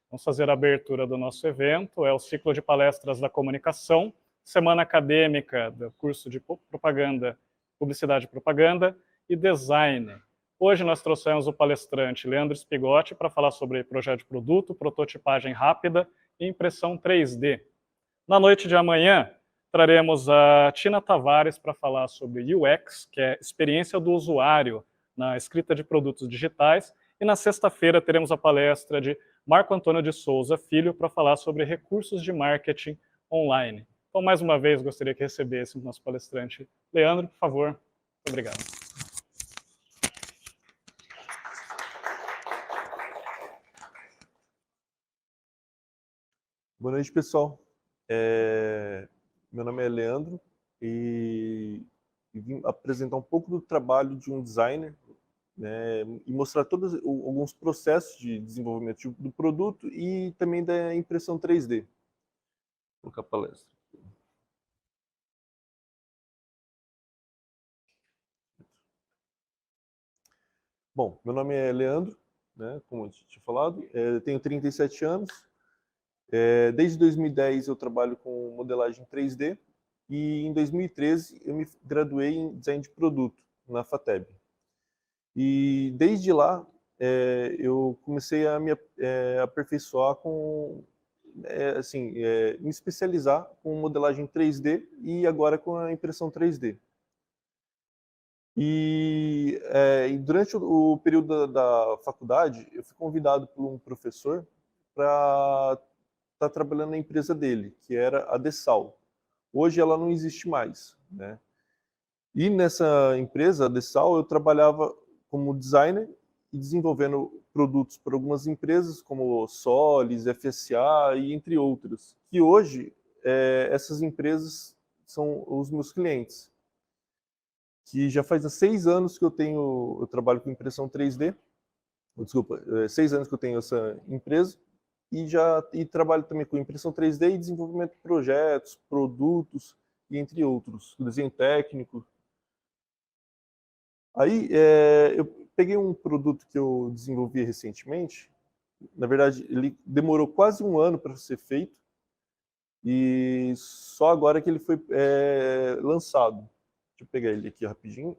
Vamos fazer a abertura do nosso evento, é o ciclo de palestras da comunicação, semana acadêmica do curso de propaganda, publicidade e propaganda e design. Hoje nós trouxemos o palestrante Leandro Spigotti para falar sobre projeto de produto, prototipagem rápida e impressão 3D. Na noite de amanhã, traremos a Tina Tavares para falar sobre UX, que é experiência do usuário na escrita de produtos digitais, e na sexta-feira teremos a palestra de Marco Antônio de Souza Filho para falar sobre recursos de marketing online. Então, mais uma vez, gostaria que recebesse o nosso palestrante Leandro, por favor. Muito obrigado. Boa noite, pessoal. Meu nome é Leandro e vim apresentar um pouco do trabalho de um designer, né, e mostrar todos alguns processos de desenvolvimento do produto e também da impressão 3D. Vou colocar a palestra. Bom, meu nome é Leandro, né, como eu tinha falado, tenho 37 anos. Desde 2010 eu trabalho com modelagem 3D e em 2013 eu me graduei em design de produto na FATEB. E desde lá eu comecei a me aperfeiçoar com, me especializar com modelagem 3D e agora com a impressão 3D. E durante o período da faculdade eu fui convidado por um professor para estar trabalhando na empresa dele, que era a Dessal. Hoje ela não existe mais, né? E nessa empresa, a Dessal, eu trabalhava como designer e desenvolvendo produtos para algumas empresas, como Solis, FSA e entre outras. Que hoje, essas empresas são os meus clientes. Que já faz 6 anos que eu trabalho com impressão 3D. Desculpa, 6 anos que eu tenho essa empresa. E trabalho também com impressão 3D e desenvolvimento de projetos, produtos, e entre outros, desenho técnico. Aí eu peguei um produto que eu desenvolvi recentemente, na verdade ele demorou quase 1 ano para ser feito, e só agora que ele foi lançado. Deixa eu pegar ele aqui rapidinho.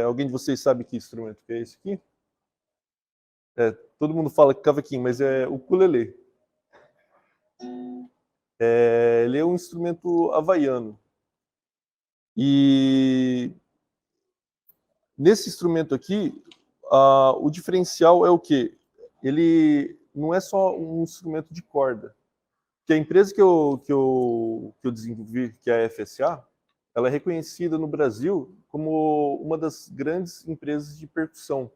Alguém de vocês sabe que instrumento que é esse aqui? Todo mundo fala cavaquinho, mas é o ukulele. Ele é um instrumento havaiano. E nesse instrumento aqui, o diferencial é o quê? Ele não é só um instrumento de corda. Que a empresa que eu desenvolvi, que é a FSA, ela é reconhecida no Brasil como uma das grandes empresas de percussão.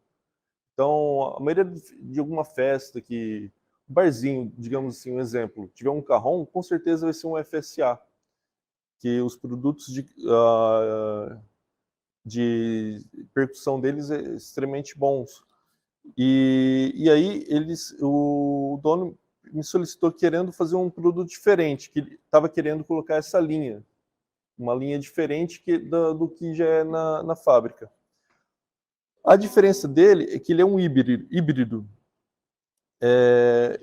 Então, a maioria de alguma festa um barzinho, digamos assim, um exemplo, tiver um carrom, com certeza vai ser um FSA, que os produtos de percussão deles é extremamente bons. E aí o dono me solicitou querendo fazer um produto diferente, que ele estava querendo colocar essa linha, uma linha diferente do que já é na fábrica. A diferença dele é que ele é um híbrido.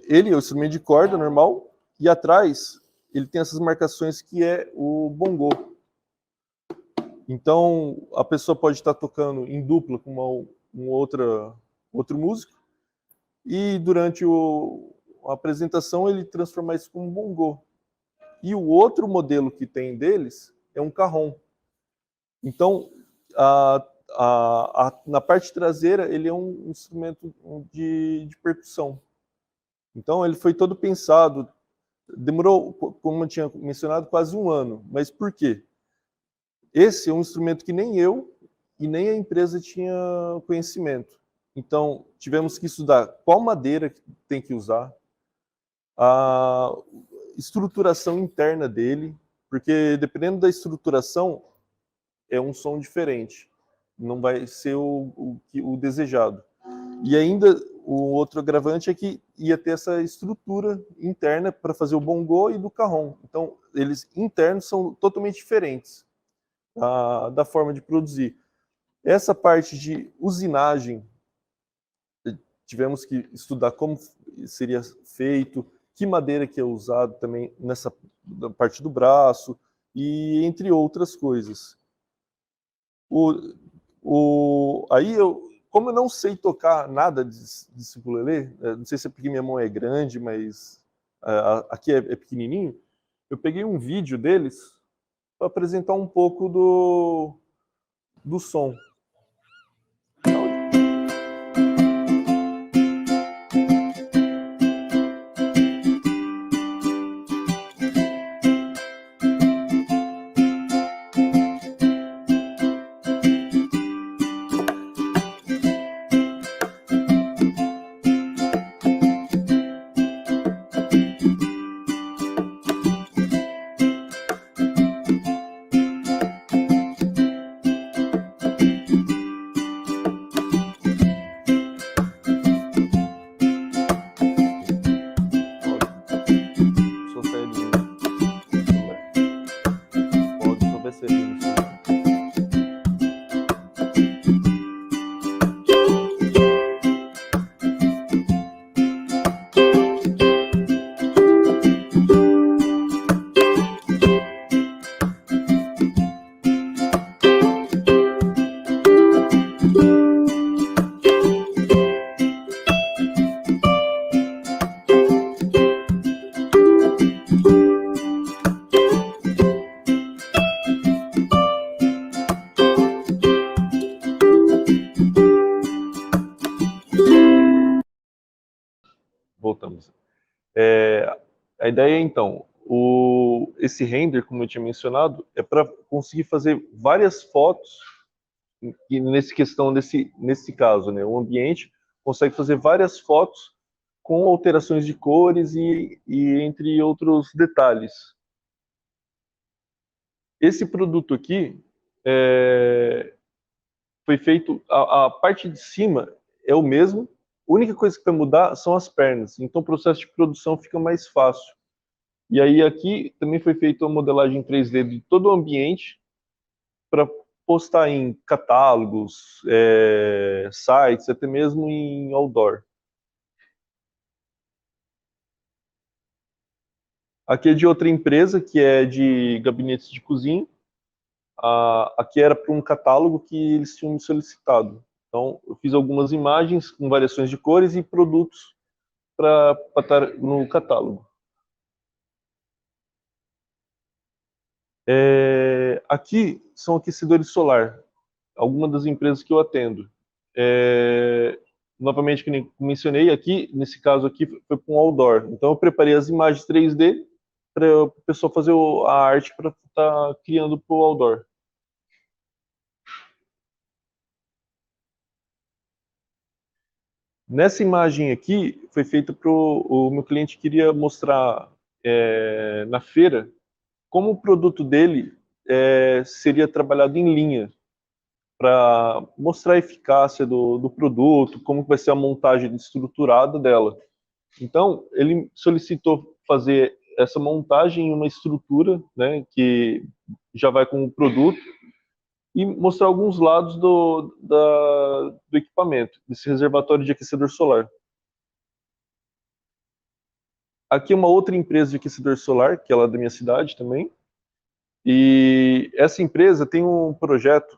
Ele é o instrumento de corda normal, e atrás ele tem essas marcações que é o bongô. Então, a pessoa pode estar tocando em dupla com outro músico, e durante a apresentação ele transforma isso como um bongô. E o outro modelo que tem deles é um carrom. Então, na parte traseira, ele é um instrumento de percussão. Então, ele foi todo pensado. Demorou, como eu tinha mencionado, quase 1 ano. Mas por quê? Esse é um instrumento que nem eu e nem a empresa tinha conhecimento. Então, tivemos que estudar qual madeira que tem que usar, a estruturação interna dele, porque dependendo da estruturação, é um som diferente. Não vai ser o desejado. E ainda, o outro agravante é que ia ter essa estrutura interna para fazer o bongô e do carrom. Então, eles internos são totalmente diferentes da forma de produzir. Essa parte de usinagem, tivemos que estudar como seria feito, que madeira que é usado também nessa parte do braço, e entre outras coisas. Aí como eu não sei tocar nada de ukulele, não sei se é porque minha mão é grande, mas aqui é pequenininho, eu peguei um vídeo deles para apresentar um pouco do som. Voltamos. A ideia, então, esse render, como eu tinha mencionado, é para conseguir fazer várias fotos, e nesse caso, né, o ambiente consegue fazer várias fotos com alterações de cores e entre outros detalhes. Esse produto aqui foi feito, a parte de cima é o mesmo, a única coisa que vai mudar são as pernas, então o processo de produção fica mais fácil. E aí aqui também foi feita a modelagem 3D de todo o ambiente para postar em catálogos, sites, até mesmo em outdoor. Aqui é de outra empresa, que é de gabinetes de cozinha. Aqui era para um catálogo que eles tinham me solicitado. Então, eu fiz algumas imagens com variações de cores e produtos para estar no catálogo. Aqui são aquecedores solar, algumas das empresas que eu atendo. Novamente, que nem mencionei aqui, nesse caso aqui foi com outdoor. Então eu preparei as imagens 3D para o pessoal fazer a arte para estar criando para o outdoor. Nessa imagem aqui foi feita para o meu cliente queria mostrar na feira como o produto dele seria trabalhado em linha, para mostrar a eficácia do produto, como vai ser a montagem estruturada dela. Então, ele solicitou fazer essa montagem em uma estrutura, né, que já vai com o produto, e mostrar alguns lados do equipamento, desse reservatório de aquecedor solar. Aqui é uma outra empresa de aquecedor solar, que é lá da minha cidade também, e essa empresa tem um projeto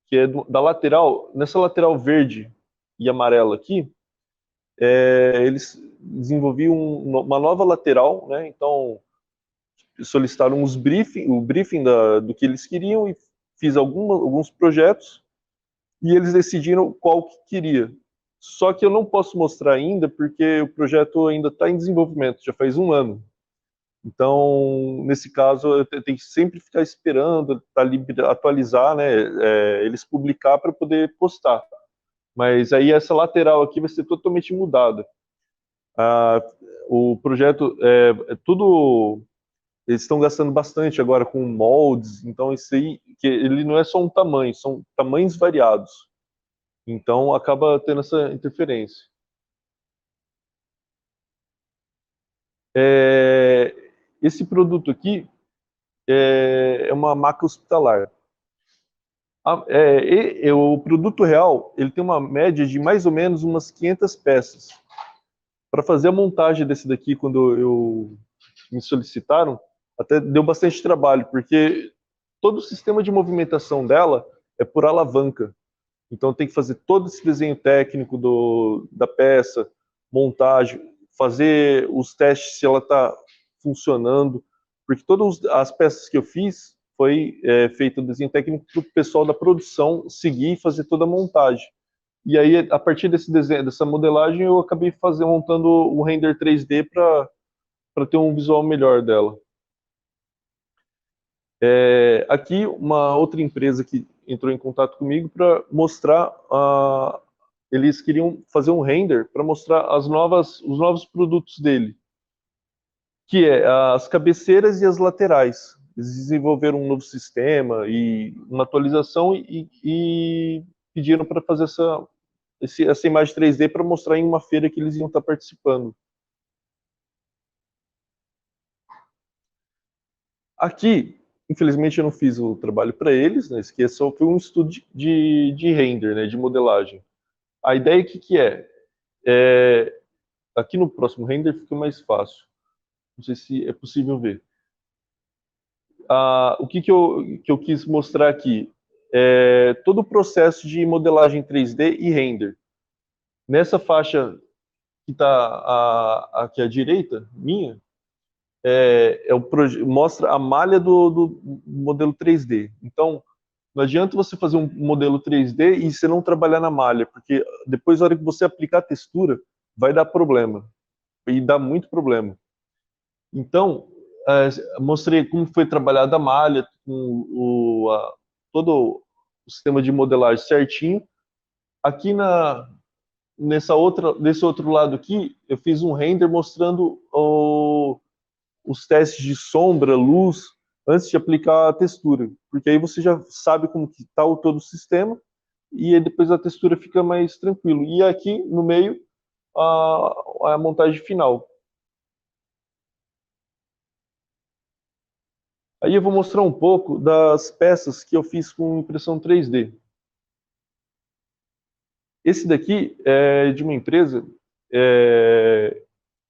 que é da lateral, nessa lateral verde e amarela aqui, eles desenvolviam uma nova lateral, né? Então solicitaram o briefing do que eles queriam e fiz alguns projetos e eles decidiram qual que queria. Só que eu não posso mostrar ainda porque o projeto ainda está em desenvolvimento, já faz 1 ano. Então, nesse caso, eu tenho que sempre ficar esperando, atualizar, né, eles publicar para poder postar. Mas aí essa lateral aqui vai ser totalmente mudada. O projeto tudo, eles estão gastando bastante agora com moldes, então isso aí, que ele não é só um tamanho, são tamanhos variados. Então acaba tendo essa interferência. Esse produto aqui é uma maca hospitalar. O produto real, ele tem uma média de mais ou menos umas 500 peças. Para fazer a montagem desse daqui, quando me solicitaram, até deu bastante trabalho, porque todo o sistema de movimentação dela é por alavanca. Então tem que fazer todo esse desenho técnico da peça, montagem, fazer os testes se ela está funcionando, porque todas as peças que eu fiz foi feito o desenho técnico para o pessoal da produção seguir e fazer toda a montagem. E aí, a partir desse desenho, dessa modelagem, eu acabei montando um render 3D para ter um visual melhor dela. Aqui, uma outra empresa que entrou em contato comigo para mostrar, eles queriam fazer um render para mostrar os novos produtos dele, que é as cabeceiras e as laterais. Eles desenvolveram um novo sistema e uma atualização e pediram para fazer essa imagem 3D para mostrar em uma feira que eles iam estar participando. Aqui, infelizmente, eu não fiz o trabalho para eles, né? Esse aqui só foi um estudo de render, né? De modelagem. A ideia que é? Aqui no próximo render fica mais fácil. Não sei se é possível ver. O que eu quis mostrar aqui? Todo o processo de modelagem 3D e render. Nessa faixa que está aqui à direita, minha, mostra a malha do modelo 3D. Então, não adianta você fazer um modelo 3D e você não trabalhar na malha, porque depois, na hora que você aplicar a textura, vai dar problema. E dá muito problema. Então, mostrei como foi trabalhada a malha, com todo o sistema de modelagem certinho. Aqui nesse outro lado aqui, eu fiz um render mostrando os testes de sombra, luz, antes de aplicar a textura. Porque aí você já sabe como que está todo o sistema e aí depois a textura fica mais tranquilo. E aqui no meio, a montagem final. Aí eu vou mostrar um pouco das peças que eu fiz com impressão 3D. Esse daqui é de uma empresa.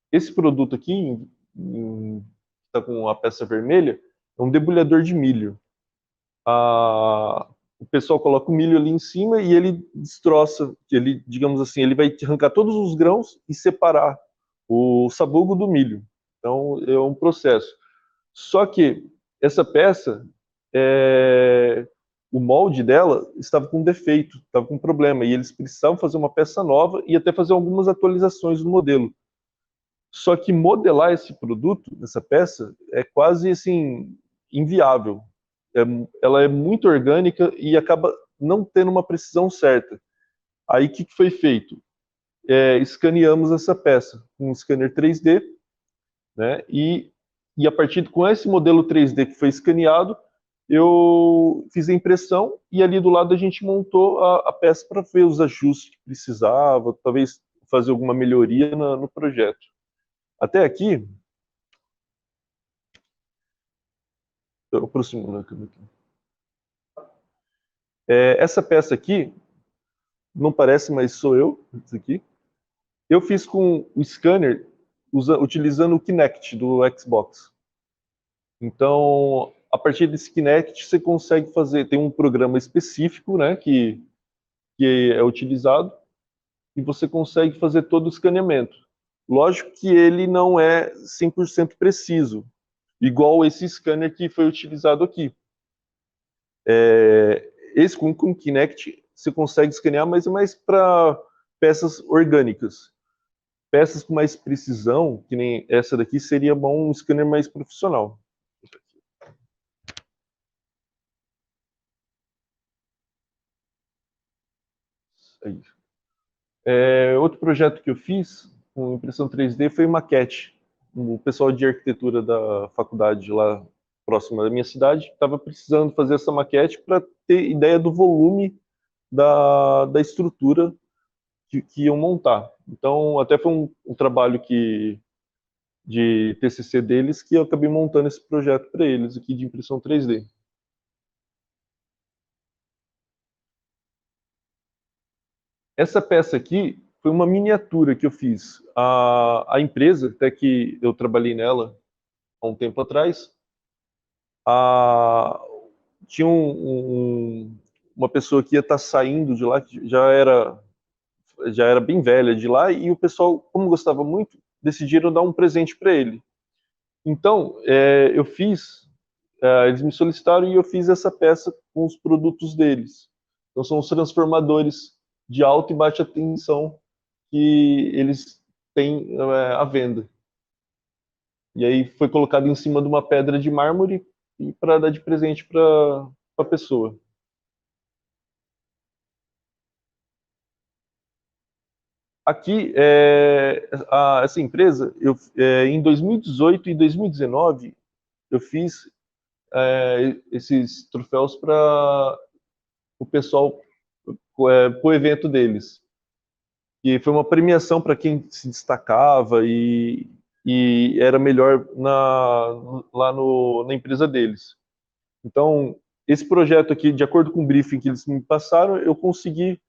Esse produto aqui, está com a peça vermelha, é um debulhador de milho. O pessoal coloca o milho ali em cima e ele destroça, digamos assim, ele vai arrancar todos os grãos e separar o sabugo do milho. Então, é um processo. Só que essa peça, o molde dela estava com defeito, estava com problema, e eles precisavam fazer uma peça nova e até fazer algumas atualizações do modelo. Só que modelar esse produto, essa peça, é quase assim inviável. Ela é muito orgânica e acaba não tendo uma precisão certa. Aí o que foi feito? Escaneamos essa peça com um scanner 3D, né? E a partir com esse modelo 3D que foi escaneado, eu fiz a impressão e ali do lado a gente montou a peça para ver os ajustes que precisava, talvez fazer alguma melhoria no projeto. Até aqui, eu aproximo a câmera aqui. Essa peça aqui, não parece, mas sou eu, isso aqui. Eu fiz com o scanner utilizando o Kinect do Xbox. Então, a partir desse Kinect, você consegue fazer, tem um programa específico, né, que é utilizado, e você consegue fazer todo o escaneamento. Lógico que ele não é 100% preciso, igual esse scanner que foi utilizado aqui. Esse com o Kinect você consegue escanear, mas é mais para peças orgânicas. Peças com mais precisão, que nem essa daqui, seria bom um scanner mais profissional. Outro projeto que eu fiz com impressão 3D foi maquete. O pessoal de arquitetura da faculdade lá próxima da minha cidade estava precisando fazer essa maquete para ter ideia do volume da estrutura que iam montar. Então, até foi um trabalho que de TCC deles, que eu acabei montando esse projeto para eles aqui de impressão 3D. Essa peça aqui foi uma miniatura que eu fiz. A empresa, até que eu trabalhei nela há um tempo atrás, tinha uma pessoa que ia estar saindo de lá, que já era bem velha de lá, e o pessoal, como gostava muito, decidiram dar um presente para ele. Então, eu fiz, eles me solicitaram e eu fiz essa peça com os produtos deles. Então, são os transformadores de alta e baixa tensão que eles têm à venda. E aí foi colocado em cima de uma pedra de mármore e para dar de presente para a pessoa. Aqui, essa empresa, em 2018 e 2019, eu fiz esses troféus para o pessoal, para o evento deles. E foi uma premiação para quem se destacava e era melhor lá na empresa deles. Então, esse projeto aqui, de acordo com o briefing que eles me passaram, eu consegui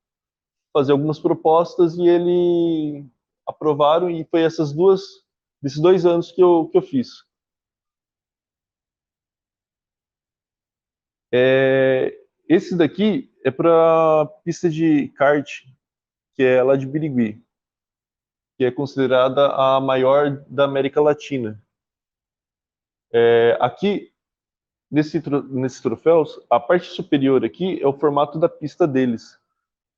fazer algumas propostas e eles aprovaram, e foi desses 2 anos que eu fiz. Esse daqui é para pista de kart, que é lá de Birigui, que é considerada a maior da América Latina. Aqui, nesses troféus, a parte superior aqui é o formato da pista deles.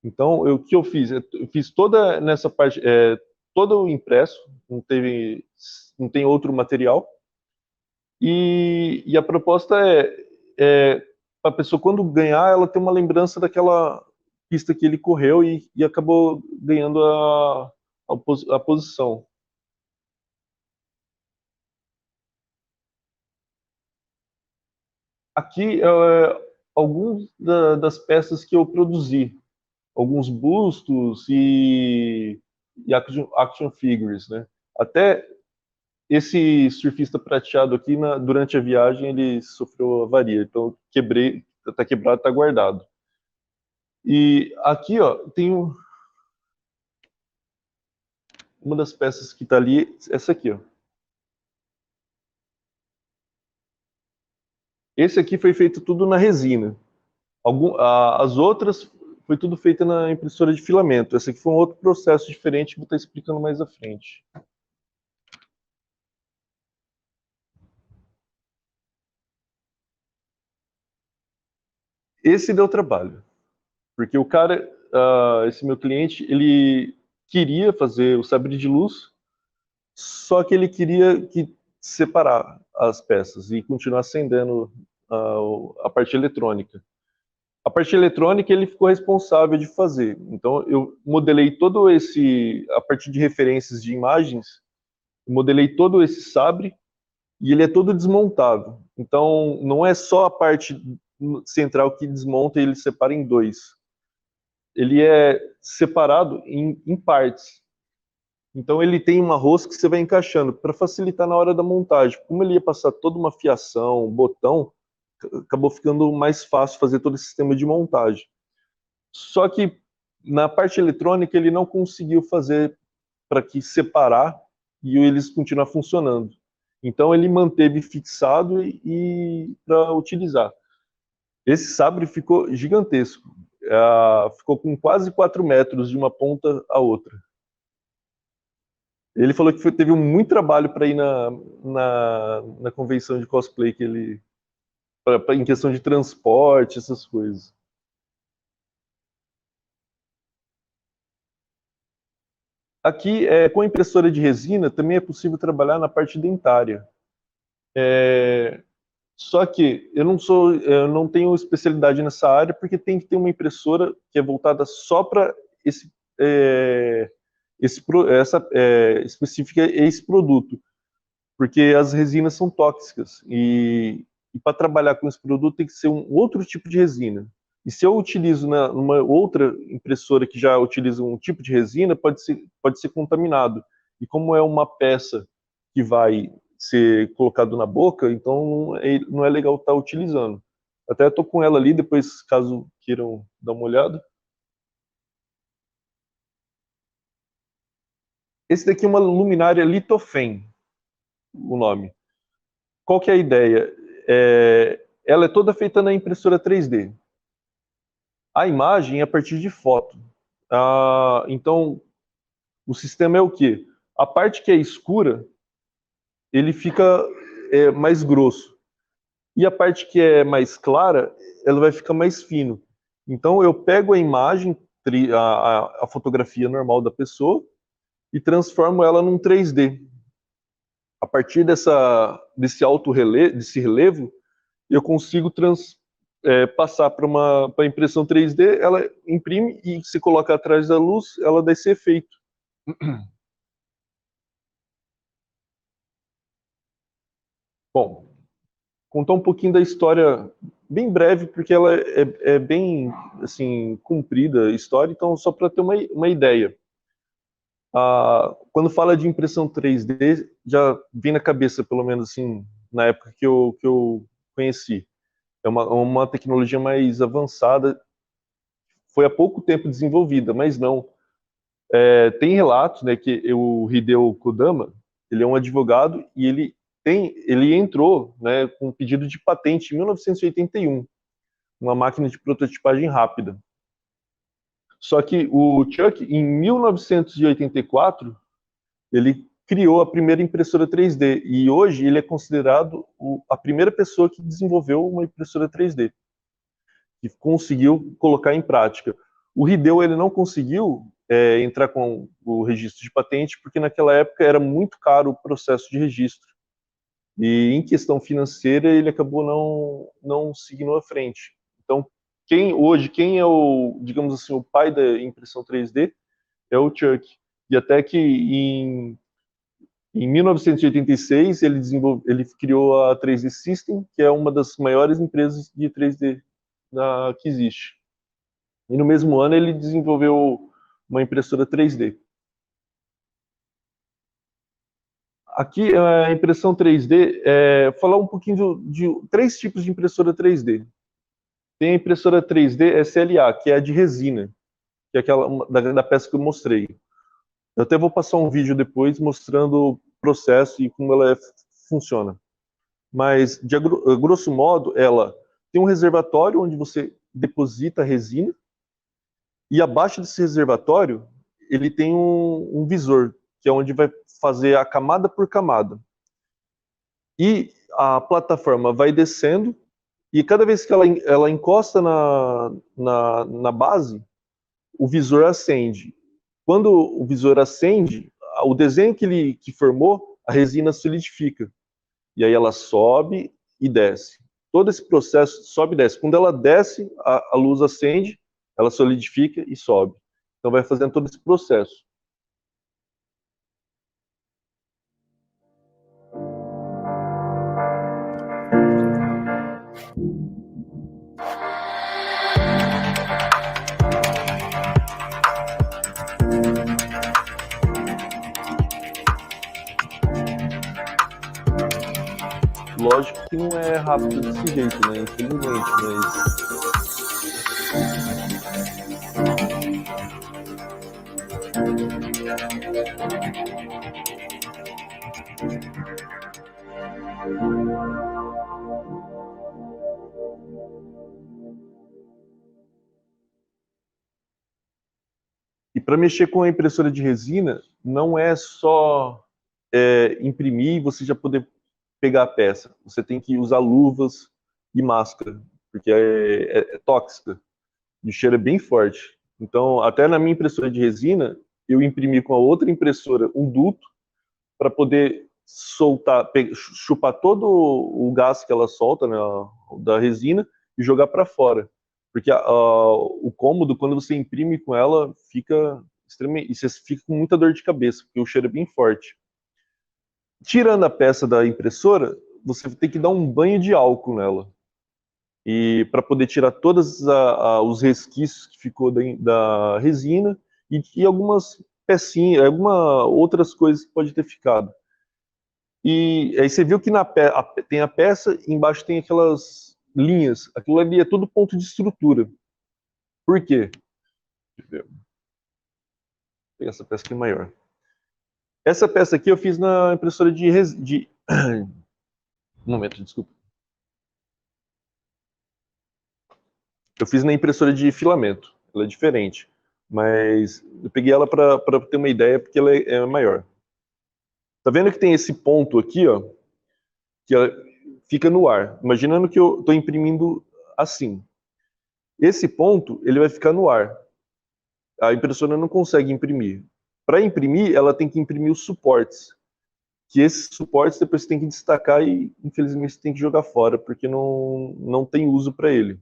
Então, o que eu fiz? Eu fiz toda nessa parte, todo o impresso, não tem outro material. E a proposta é para a pessoa, quando ganhar, ela ter uma lembrança daquela pista que ele correu e acabou ganhando a posição. Aqui alguns das peças que eu produzi, alguns bustos e action figures, né? Até esse surfista prateado aqui, durante a viagem, ele sofreu avaria, então quebrei, tá quebrado, tá guardado. E aqui, ó, tem uma das peças que tá ali, essa aqui, ó. Esse aqui foi feito tudo na resina. As outras foi tudo feito na impressora de filamento. Esse aqui foi um outro processo diferente que eu vou estar explicando mais à frente. Esse deu trabalho, porque o cara, esse meu cliente, ele queria fazer o sabre de luz, só que ele queria separar as peças e continuar acendendo a parte eletrônica. A parte eletrônica ele ficou responsável de fazer. Então eu modelei todo a partir de referências de imagens, modelei todo esse sabre e ele é todo desmontável. Então não é só a parte central que desmonta e ele separa em dois. Ele é separado em partes. Então ele tem uma rosca que você vai encaixando para facilitar na hora da montagem. Como ele ia passar toda uma fiação, botão, acabou ficando mais fácil fazer todo esse sistema de montagem. Só que na parte eletrônica ele não conseguiu fazer para que separar e eles continuar funcionando. Então ele manteve fixado e para utilizar. Esse sabre ficou gigantesco. Ficou com quase 4 metros de uma ponta à outra. Ele falou que teve muito trabalho para ir na convenção de cosplay que ele, em questão de transporte, essas coisas. Aqui, com a impressora de resina, também é possível trabalhar na parte dentária. Só que eu não tenho especialidade nessa área, porque tem que ter uma impressora que é voltada só para específica esse produto, porque as resinas são tóxicas e para trabalhar com esse produto tem que ser um outro tipo de resina. E se eu utilizo numa outra impressora que já utiliza um tipo de resina, pode ser contaminado. E como é uma peça que vai ser colocado na boca, então não é legal estar utilizando. Até estou com ela ali, depois, caso queiram dar uma olhada. Esse daqui é uma luminária Litofen, o nome. Qual que é a ideia? Ela é toda feita na impressora 3D. A imagem é a partir de foto. Então, o sistema é o quê? A parte que é escura, ele fica mais grosso. E a parte que é mais clara, ela vai ficar mais fino. Então, eu pego a imagem, a fotografia normal da pessoa, e transformo ela num 3D. A partir desse relevo, eu consigo passar para a impressão 3D, ela imprime e se coloca atrás da luz, ela dá esse efeito. Bom, contar um pouquinho da história bem breve, porque ela é bem assim comprida a história, então só para ter uma ideia. Quando fala de impressão 3D, já vem na cabeça, pelo menos assim, na época que eu conheci. É uma tecnologia mais avançada, foi há pouco tempo desenvolvida, mas não. Tem relatos, né, que o Hideo Kodama, ele é um advogado e ele entrou, né, com um pedido de patente em 1981, uma máquina de prototipagem rápida. Só que o Chuck, em 1984, ele criou a primeira impressora 3D e hoje ele é considerado a primeira pessoa que desenvolveu uma impressora 3D, que conseguiu colocar em prática. O Hideo ele não conseguiu entrar com o registro de patente porque naquela época era muito caro o processo de registro e em questão financeira ele acabou não seguindo à frente. Então quem é digamos assim, o pai da impressão 3D é o Chuck. E até que em 1986, ele criou a 3D System, que é uma das maiores empresas de 3D que existe. E no mesmo ano ele desenvolveu uma impressora 3D. Aqui, a impressão 3D, falar um pouquinho de três tipos de impressora 3D. Tem a impressora 3D SLA, que é a de resina, que é aquela da peça que eu mostrei. Eu até vou passar um vídeo depois mostrando o processo e como ela funciona. Mas, grosso modo, ela tem um reservatório onde você deposita a resina e abaixo desse reservatório ele tem um visor, que é onde vai fazer a camada por camada. E a plataforma vai descendo e cada vez que ela encosta na base, o visor acende. Quando o visor acende, o desenho que formou, a resina solidifica. E aí ela sobe e desce. Todo esse processo sobe e desce. Quando ela desce, a luz acende, ela solidifica e sobe. Então vai fazendo todo esse processo. Lógico que não é rápido desse jeito, né? Infelizmente, mas... E para mexer com a impressora de resina, não é só imprimir e você já poder pegar a peça. Você tem que usar luvas e máscara, porque é tóxica. E o cheiro é bem forte. Então, até na minha impressora de resina, eu imprimi com a outra impressora um duto para poder chupar todo o gás que ela solta, né, da resina e jogar para fora. Porque o cômodo, quando você imprime com ela, fica extremamente... E você fica com muita dor de cabeça, porque o cheiro é bem forte. Tirando a peça da impressora, você tem que dar um banho de álcool nela. E para poder tirar todos os resquícios que ficou da resina e algumas pecinhas, algumas outras coisas que pode ter ficado. E aí você viu que tem a peça e embaixo tem aquelas linhas. Aquilo ali é tudo ponto de estrutura. Por quê? Deixa eu pegar essa peça aqui maior. Essa peça aqui eu fiz na impressora de... Um momento, desculpa. Eu fiz na impressora de filamento. Ela é diferente. Mas eu peguei ela para ter uma ideia, porque ela é maior. Tá vendo que tem esse ponto aqui, ó, que ela fica no ar. Imaginando que eu estou imprimindo assim. Esse ponto, ele vai ficar no ar. A impressora não consegue imprimir. Para imprimir, ela tem que imprimir os suportes. Que esses suportes depois você tem que destacar e, infelizmente, você tem que jogar fora, porque não tem uso para ele.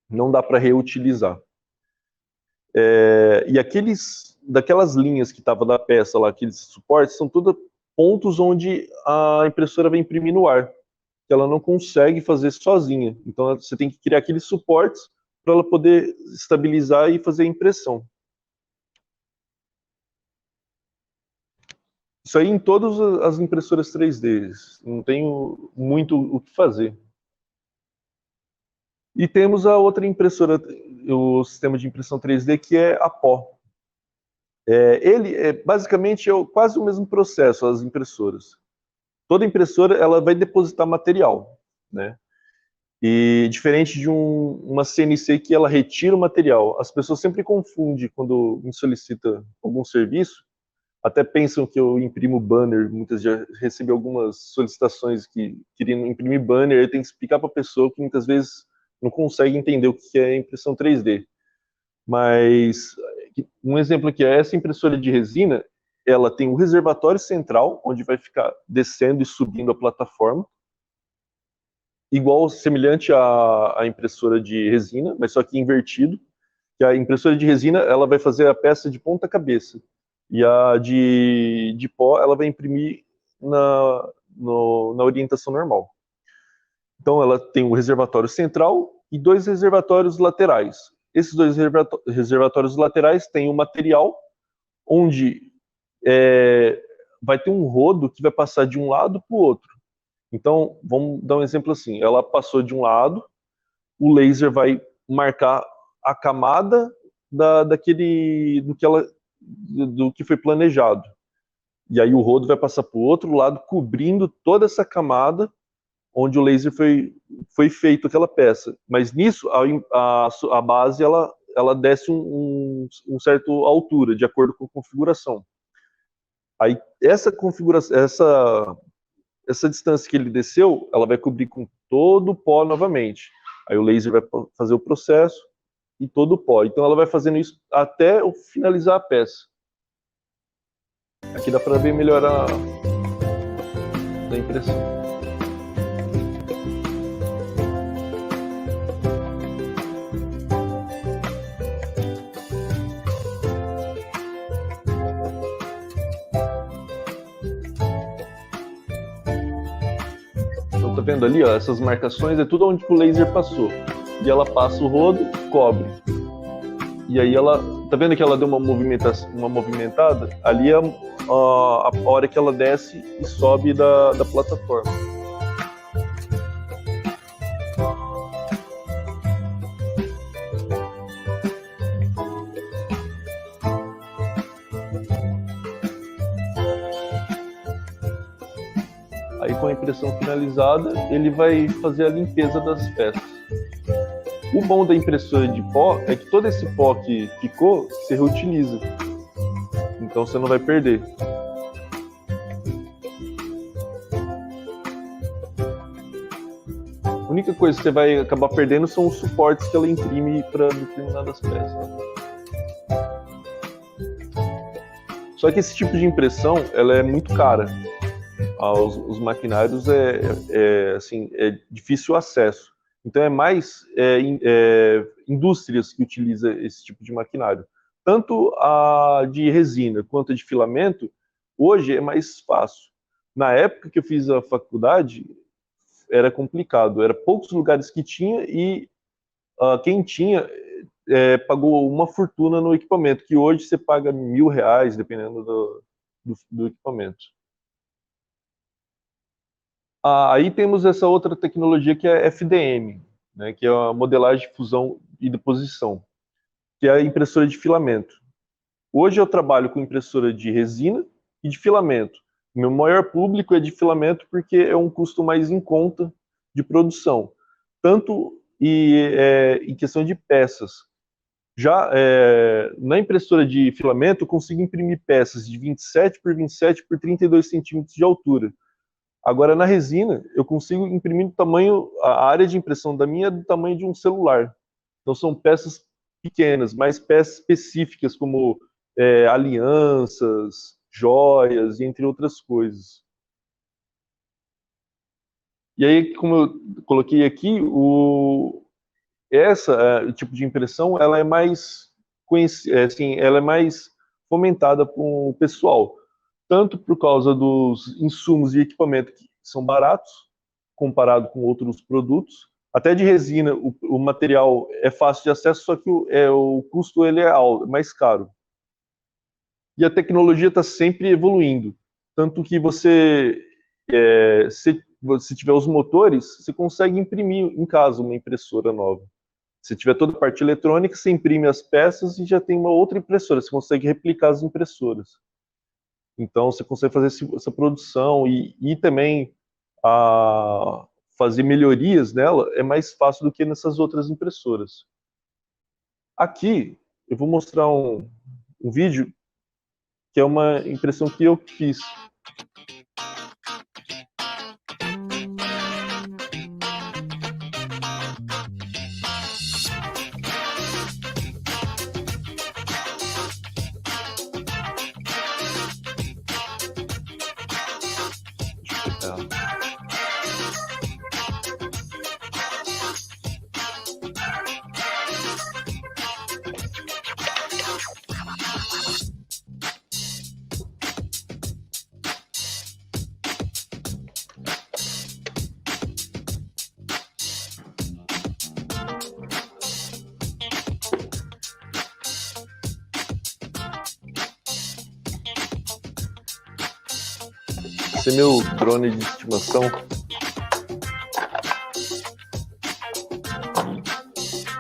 Não dá para reutilizar. E daquelas linhas que estavam da peça lá, aqueles suportes, são todos pontos onde a impressora vai imprimir no ar, que ela não consegue fazer sozinha. Então você tem que criar aqueles suportes para ela poder estabilizar e fazer a impressão. Isso aí em todas as impressoras 3D, não tenho muito o que fazer. E temos a outra impressora, o sistema de impressão 3D, que é a PO. Ele é basicamente quase o mesmo processo, as impressoras. Toda impressora ela vai depositar material, né? E diferente de uma CNC que ela retira o material, as pessoas sempre confundem quando me solicita algum serviço, até pensam que eu imprimo banner, muitas já recebi algumas solicitações que queriam imprimir banner, eu tenho que explicar para a pessoa que muitas vezes não consegue entender o que é impressão 3D. Mas um exemplo aqui é essa impressora de resina, ela tem um reservatório central, onde vai ficar descendo e subindo a plataforma, igual, semelhante à impressora de resina, mas só que invertido. Que a impressora de resina, ela vai fazer a peça de ponta cabeça, e a de pó, ela vai imprimir na orientação normal. Então ela tem um reservatório central e 2 reservatórios laterais. Esses 2 reservatórios laterais têm um material onde vai ter um rodo que vai passar de um lado para o outro. Então, vamos dar um exemplo assim. Ela passou de um lado, o laser vai marcar a camada do que foi planejado. E aí o rodo vai passar para o outro lado, cobrindo toda essa camada onde o laser foi feito aquela peça. Mas nisso, a base ela desce um certa altura, de acordo com a configuração. Aí essa configuração, essa distância que ele desceu, ela vai cobrir com todo o pó novamente. Aí o laser vai fazer o processo e todo o pó. Então ela vai fazendo isso até finalizar a peça. Aqui dá para ver melhor a impressão. Então tá vendo ali, ó, essas marcações é tudo onde o laser passou. E ela passa o rodo, cobre. E aí ela, tá vendo que ela deu uma movimentada? Ali é a hora que ela desce e sobe da plataforma. Aí com a impressão finalizada, ele vai fazer a limpeza das peças. O bom da impressora de pó é que todo esse pó que ficou, você reutiliza. Então você não vai perder. A única coisa que você vai acabar perdendo são os suportes que ela imprime para determinadas peças. Só que esse tipo de impressão, ela é muito cara. Os maquinários assim, é difícil o acesso. Então é mais indústrias que utilizam esse tipo de maquinário. Tanto a de resina quanto a de filamento, hoje é mais fácil. Na época que eu fiz a faculdade, era complicado. Era poucos lugares que tinha e quem tinha pagou uma fortuna no equipamento, que hoje você paga R$1.000, dependendo do equipamento. Aí temos essa outra tecnologia que é FDM, né, que é a modelagem de fusão e deposição, que é a impressora de filamento. Hoje eu trabalho com impressora de resina e de filamento. Meu maior público é de filamento porque é um custo mais em conta de produção, tanto em questão de peças. Já na impressora de filamento, eu consigo imprimir peças de 27 por 27 por 32 centímetros de altura. Agora, na resina, eu consigo imprimir do tamanho, a área de impressão da minha é do tamanho de um celular. Então, são peças pequenas, mas peças específicas, como alianças, joias, entre outras coisas. E aí, como eu coloquei aqui, essa tipo de impressão, ela é mais assim, ela é mais fomentada com o pessoal, tanto por causa dos insumos e equipamento que são baratos comparado com outros produtos. Até de resina, o material é fácil de acesso, só que o custo ele é alto, mais caro. E a tecnologia está sempre evoluindo, tanto que se tiver os motores, você consegue imprimir em casa uma impressora nova. Se tiver toda a parte eletrônica, você imprime as peças e já tem uma outra impressora. Você consegue replicar as impressoras. Então, você consegue fazer essa produção e também fazer melhorias nela é mais fácil do que nessas outras impressoras. Aqui, eu vou mostrar um vídeo que é uma impressão que eu fiz. Deixa eu pegar. Esse é meu drone de estimação.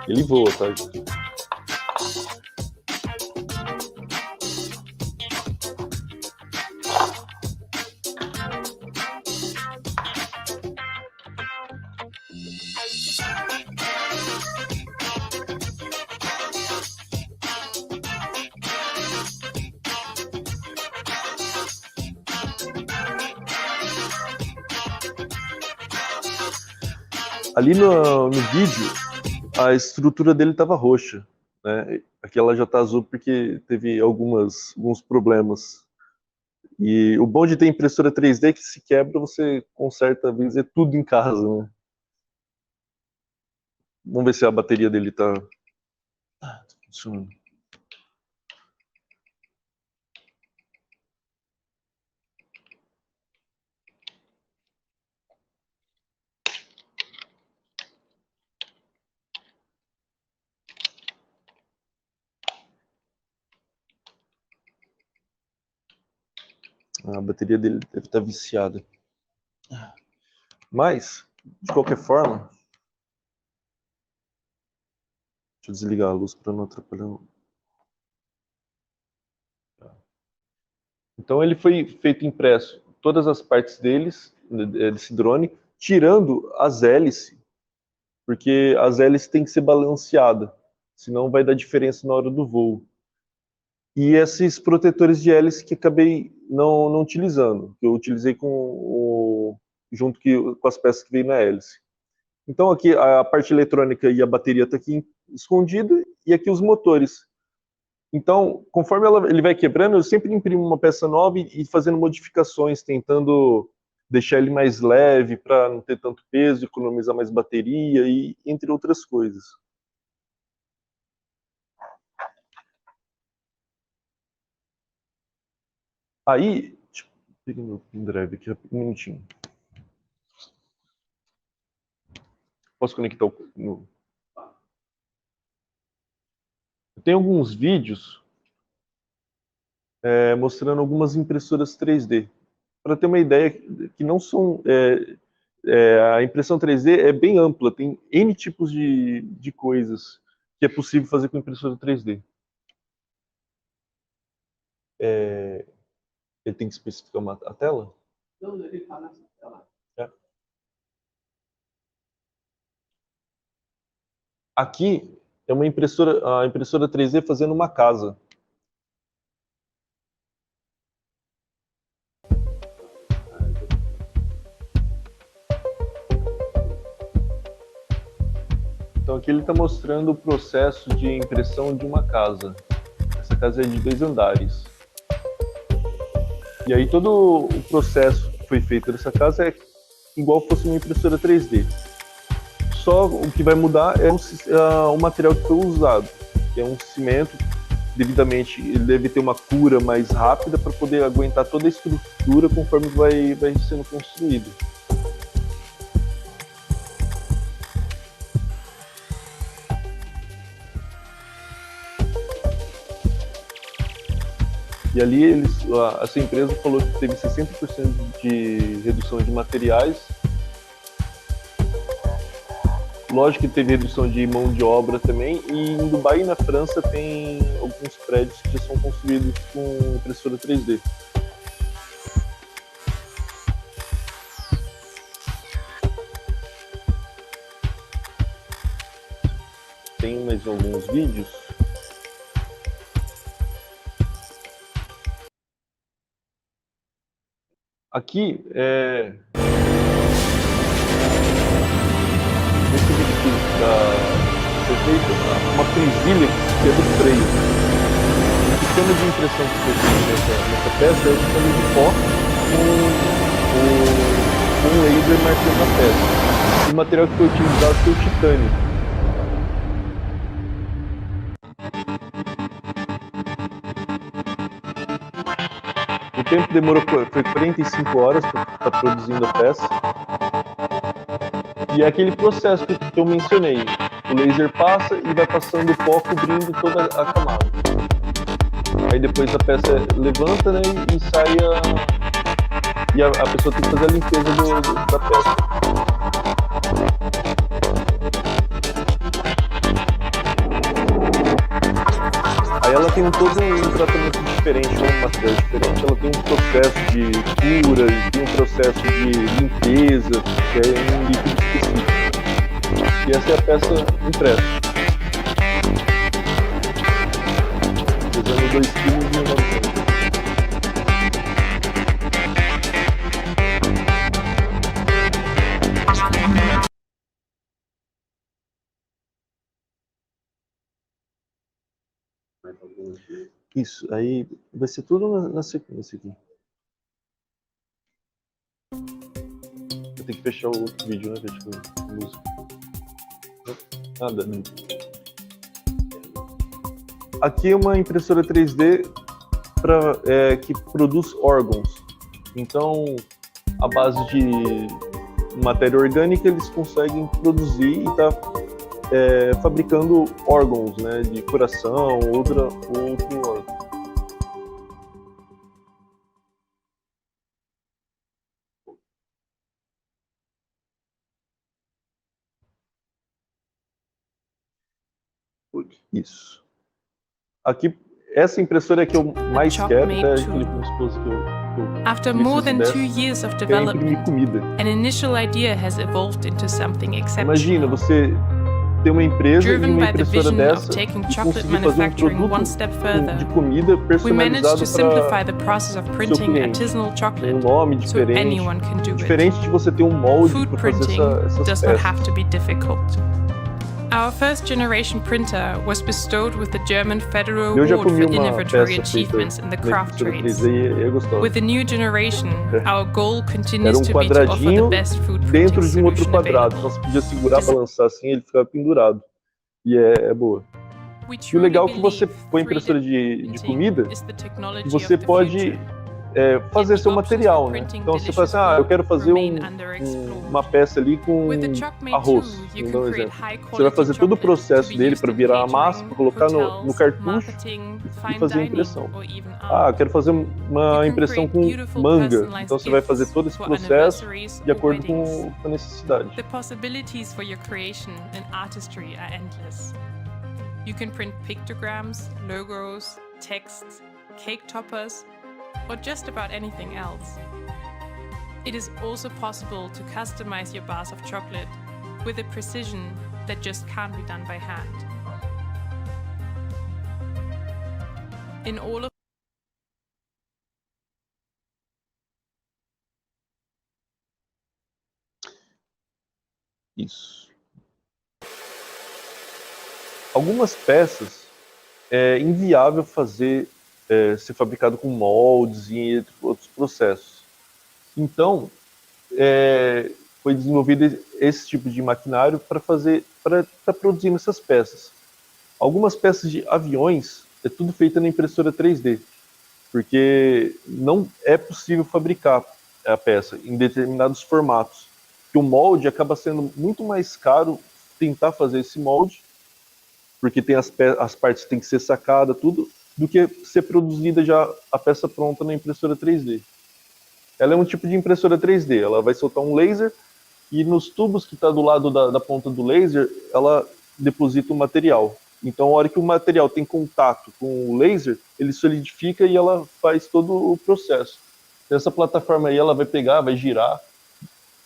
Ele voa, tá? Ali no vídeo, a estrutura dele estava roxa, né? Aqui ela já está azul porque teve alguns problemas. E o bom de ter impressora 3D é que se quebra, você conserta, bem dizer, tudo em casa, né? Vamos ver se a bateria dele está funcionando. A bateria dele deve estar viciada. Mas, de qualquer forma, deixa eu desligar a luz para não atrapalhar. Então ele foi feito impresso, todas as partes desse drone, tirando as hélices, porque as hélices têm que ser balanceadas, senão vai dar diferença na hora do voo. E esses protetores de hélice que acabei não utilizando, que eu utilizei junto com as peças que veio na hélice. Então aqui a parte eletrônica e a bateria está aqui escondida, e aqui os motores. Então, conforme ele vai quebrando, eu sempre imprimo uma peça nova e fazendo modificações, tentando deixar ele mais leve para não ter tanto peso, economizar mais bateria e entre outras coisas. Aí, deixa eu pegar meu pendrive aqui, um minutinho. Posso conectar no... Eu tenho alguns vídeos mostrando algumas impressoras 3D. Para ter uma ideia, que não são A impressão 3D é bem ampla, tem N tipos de coisas que é possível fazer com impressora 3D. Ele tem que especificar a tela? Não, ele está nessa tela. Aqui é uma a impressora 3D fazendo uma casa. Então aqui ele está mostrando o processo de impressão de uma casa. Essa casa é de 2 andares. E aí todo o processo que foi feito nessa casa é igual fosse uma impressora 3D. Só o que vai mudar é o material que foi usado, que é um cimento devidamente, ele deve ter uma cura mais rápida para poder aguentar toda a estrutura conforme vai sendo construído. E ali essa empresa falou que teve 60% de redução de materiais. Lógico que teve redução de mão de obra também. E em Dubai e na França tem alguns prédios que já são construídos com impressora 3D. Tem mais alguns vídeos. Aqui esse vídeo aqui foi feito uma presilha que é do freio. O sistema de impressão que foi feito nessa peça é o sistema de pó com um laser marcando a peça. O material que foi utilizado foi o titânio. O tempo demorou, foi 45 horas para estar produzindo a peça. E é aquele processo que eu mencionei. O laser passa e vai passando o pó cobrindo toda a camada. Aí depois a peça levanta, né, e sai e a pessoa tem que fazer a limpeza da peça. Aí ela tem todo um tratamento diferente, um material diferente, ela tem um processo de cura, tem um processo de limpeza, que é um líquido específico. E essa é a peça impressa. Pesando 2,9 kg. Isso, aí vai ser tudo na sequência aqui. Eu tenho que fechar o outro vídeo, né? Deixa eu música. Nada, não. Aqui é uma impressora 3D que produz órgãos. Então, a base de matéria orgânica, eles conseguem produzir e tá fabricando órgãos, né, de coração, outro órgão. Isso. Aqui, essa impressora é que eu mais quero, até aquele com esposa que eu After more than 2 years of development, comida. an initial idea has evolved into something Imagina, exceptional. você ter uma empresa e Driven uma by the impressora vision dessa of taking e chocolate conseguir fazer um manufacturing one produto step further, de comida we managed personalizado to simplify para the process of seu printing cliente. artisanal Um chocolate nome so diferente, anyone can do it. diferente de você ter um molde Food para fazer printing essas does not peças. have to be difficult. Our first generation printer was bestowed with the German Federal Eu já Award comi for uma Innovatory peça feita Achievements in the na craft impressora trades. 3D e é gostosa. With the new generation, our goal Era continues um to be to offer the quadradinho best food printing dentro de um outro solution quadrado. available. Então você podia segurar, balançar assim, ele ficava pendurado. E é boa. We E o legal é que truly você believe põe impressora de 3D comida is the technology e você of the pode future. fazer seu material, né? Então você fala assim, eu quero fazer uma peça ali com arroz, vou dar um exemplo. Você vai fazer todo o processo dele para virar a massa, para colocar no cartucho e fazer a impressão. Quero fazer uma impressão com manga, então você vai fazer todo esse processo de acordo com a necessidade. The possibilities for your creation and artistry are endless. You can print pictograms, logos, texts, cake toppers, or just about anything else. It is also possible to customize your bars of chocolate with a precision that just can't be done by hand. In all of Isso. Algumas peças é inviável fazer ser fabricado com moldes e outros processos. Então, foi desenvolvido esse tipo de maquinário para produzir essas peças. Algumas peças de aviões é tudo feito na impressora 3D, porque não é possível fabricar a peça em determinados formatos. Que o molde acaba sendo muito mais caro tentar fazer esse molde, porque tem as partes que tem que ser sacada, tudo, do que ser produzida já a peça pronta na impressora 3D. Ela é um tipo de impressora 3D, ela vai soltar um laser e nos tubos que está do lado da ponta do laser, ela deposita o material. Então, a hora que o material tem contato com o laser, ele solidifica e ela faz todo o processo. Então, essa plataforma aí, ela vai pegar, vai girar,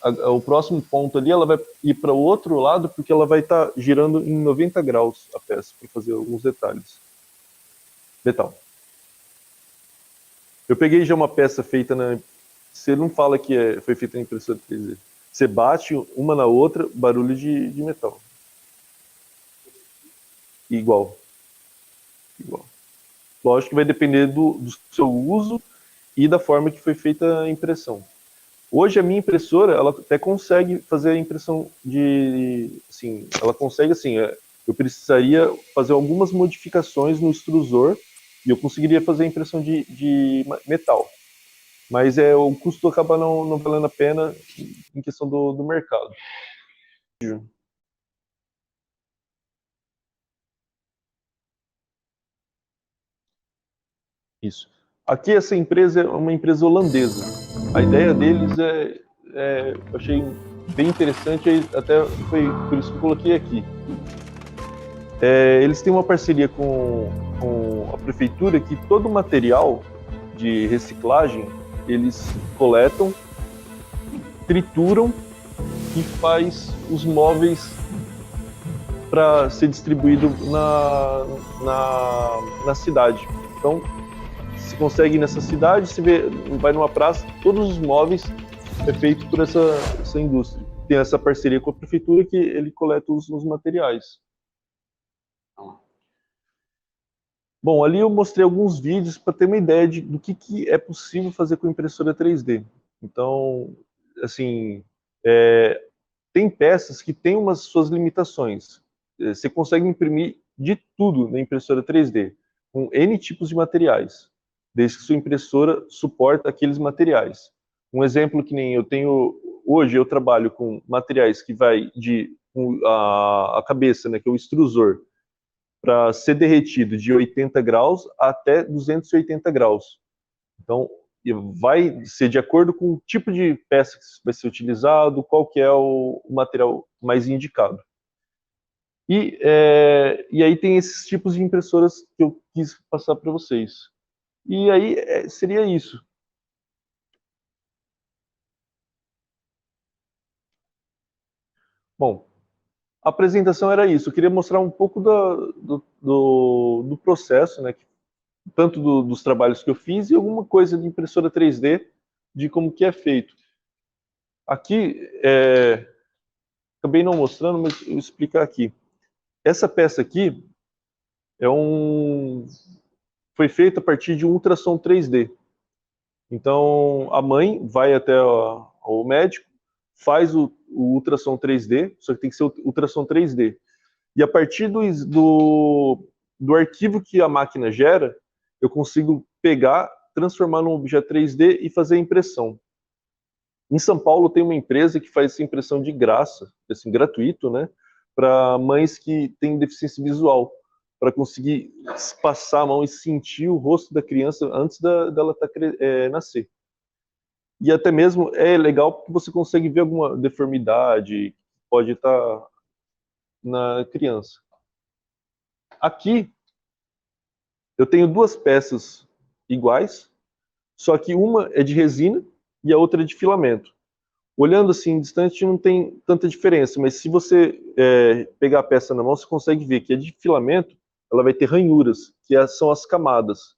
o próximo ponto ali, ela vai ir para o outro lado, porque ela vai estar girando em 90 graus a peça, para fazer alguns detalhes. Eu peguei já uma peça feita Você não fala que foi feita na impressora 3D. Você bate uma na outra, barulho de metal. Igual. Lógico que vai depender do seu uso e da forma que foi feita a impressão. Hoje a minha impressora, ela até consegue fazer a impressão ela consegue eu precisaria fazer algumas modificações no extrusor e eu conseguiria fazer a impressão de metal. Mas o custo acaba não valendo a pena em questão do mercado. Isso. Aqui essa empresa é uma empresa holandesa. A ideia deles eu achei bem interessante, até foi por isso que eu coloquei aqui. Eles têm uma parceria com a prefeitura que todo o material de reciclagem eles coletam, trituram e faz os móveis para ser distribuído na cidade. Então, se consegue ir nessa cidade, se vai numa praça, todos os móveis é feito por essa indústria. Tem essa parceria com a prefeitura que ele coleta os materiais. Bom, ali eu mostrei alguns vídeos para ter uma ideia do que é possível fazer com impressora 3D. Então, tem peças que têm umas suas limitações. Você consegue imprimir de tudo na impressora 3D, com N tipos de materiais, desde que sua impressora suporta aqueles materiais. Um exemplo que nem eu tenho, hoje eu trabalho com materiais que vai a cabeça, né, que é o extrusor, para ser derretido de 80 graus até 280 graus. Então, vai ser de acordo com o tipo de peça que vai ser utilizado, qual que é o material mais indicado. E aí tem esses tipos de impressoras que eu quis passar para vocês. E aí seria isso. Bom, a apresentação era isso. Eu queria mostrar um pouco do processo, né, tanto dos trabalhos que eu fiz e alguma coisa de impressora 3D, de como que é feito. Aqui, acabei não mostrando, mas eu vou explicar aqui. Essa peça aqui foi feita a partir de um ultrassom 3D. Então, a mãe vai até o médico, faz o ultrassom 3D, só que tem que ser o ultrassom 3D. E a partir do arquivo que a máquina gera, eu consigo pegar, transformar num objeto 3D e fazer a impressão. Em São Paulo tem uma empresa que faz essa impressão de graça, assim, gratuito, né, para mães que têm deficiência visual, para conseguir passar a mão e sentir o rosto da criança antes dela nascer. E até mesmo é legal porque você consegue ver alguma deformidade que pode estar na criança. Aqui eu tenho duas peças iguais, só que uma é de resina e a outra é de filamento. Olhando assim distante não tem tanta diferença, mas se você pegar a peça na mão, você consegue ver que a de filamento ela vai ter ranhuras, que são as camadas.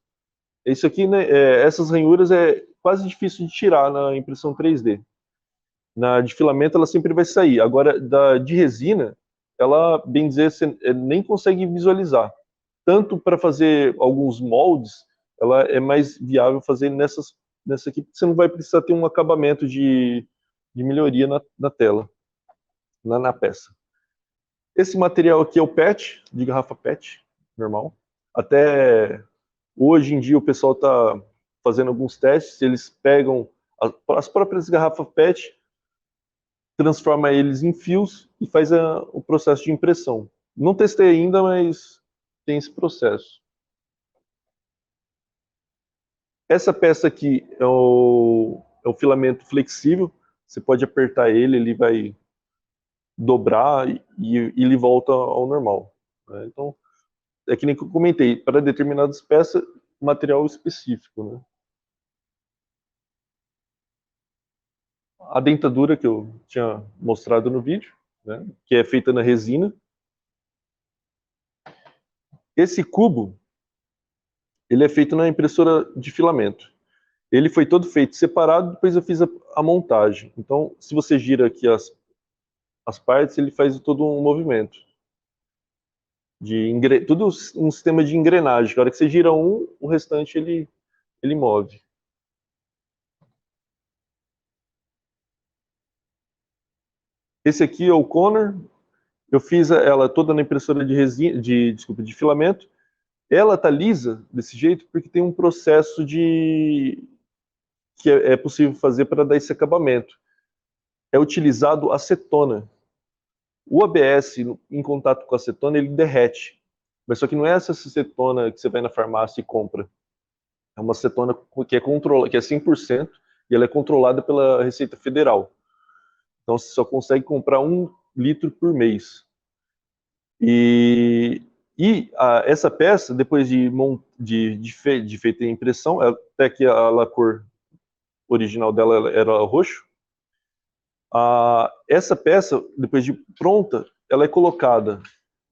Isso aqui, né, essas ranhuras é quase difícil de tirar na impressão 3D. Na de filamento ela sempre vai sair. Agora, de resina, ela, bem dizer, você nem consegue visualizar. Tanto para fazer alguns moldes, ela é mais viável fazer nessa aqui, porque você não vai precisar ter um acabamento de melhoria na tela, na peça. Esse material aqui é o PET, de garrafa PET, normal. Até hoje em dia o pessoal está fazendo alguns testes, eles pegam as próprias garrafas PET, transforma eles em fios e faz o processo de impressão. Não testei ainda, mas tem esse processo. Essa peça aqui é o filamento flexível. Você pode apertar ele vai dobrar e ele volta ao normal, né? Então, é que nem que eu comentei, para determinadas peças, material específico, né? A dentadura que eu tinha mostrado no vídeo, né, que é feita na resina. Esse cubo, ele é feito na impressora de filamento. Ele foi todo feito separado, depois eu fiz a montagem. Então, se você gira aqui as partes, ele faz todo um movimento. Tudo um sistema de engrenagem. Na hora que você gira o restante ele move. Esse aqui é o Connor. Eu fiz ela toda na impressora de resina, de filamento. Ela tá lisa desse jeito porque tem um processo que é possível fazer para dar esse acabamento. É utilizado acetona. O ABS, em contato com a acetona, ele derrete. Mas só que não é essa acetona que você vai na farmácia e compra. É uma acetona que é 100%, e ela é controlada pela Receita Federal. Então você só consegue comprar 1 litro por mês. Essa peça, depois de feita a impressão, até que a cor original dela era roxo, essa peça, depois de pronta, ela é colocada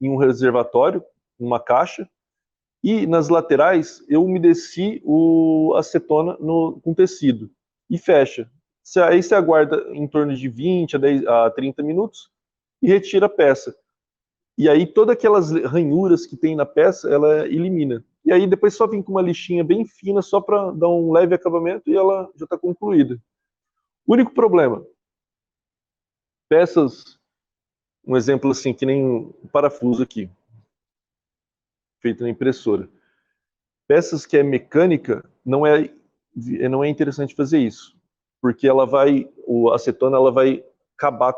em um reservatório, numa caixa, e nas laterais eu umedeci a acetona com tecido e fecha. Aí você aguarda em torno de 20 a 30 minutos e retira a peça. E aí todas aquelas ranhuras que tem na peça, ela elimina. E aí depois só vem com uma lixinha bem fina, só para dar um leve acabamento, e ela já está concluída. O único problema, peças, um exemplo assim, que nem um parafuso aqui, feito na impressora. Peças que é mecânica, não é interessante fazer isso, porque a acetona ela vai acabar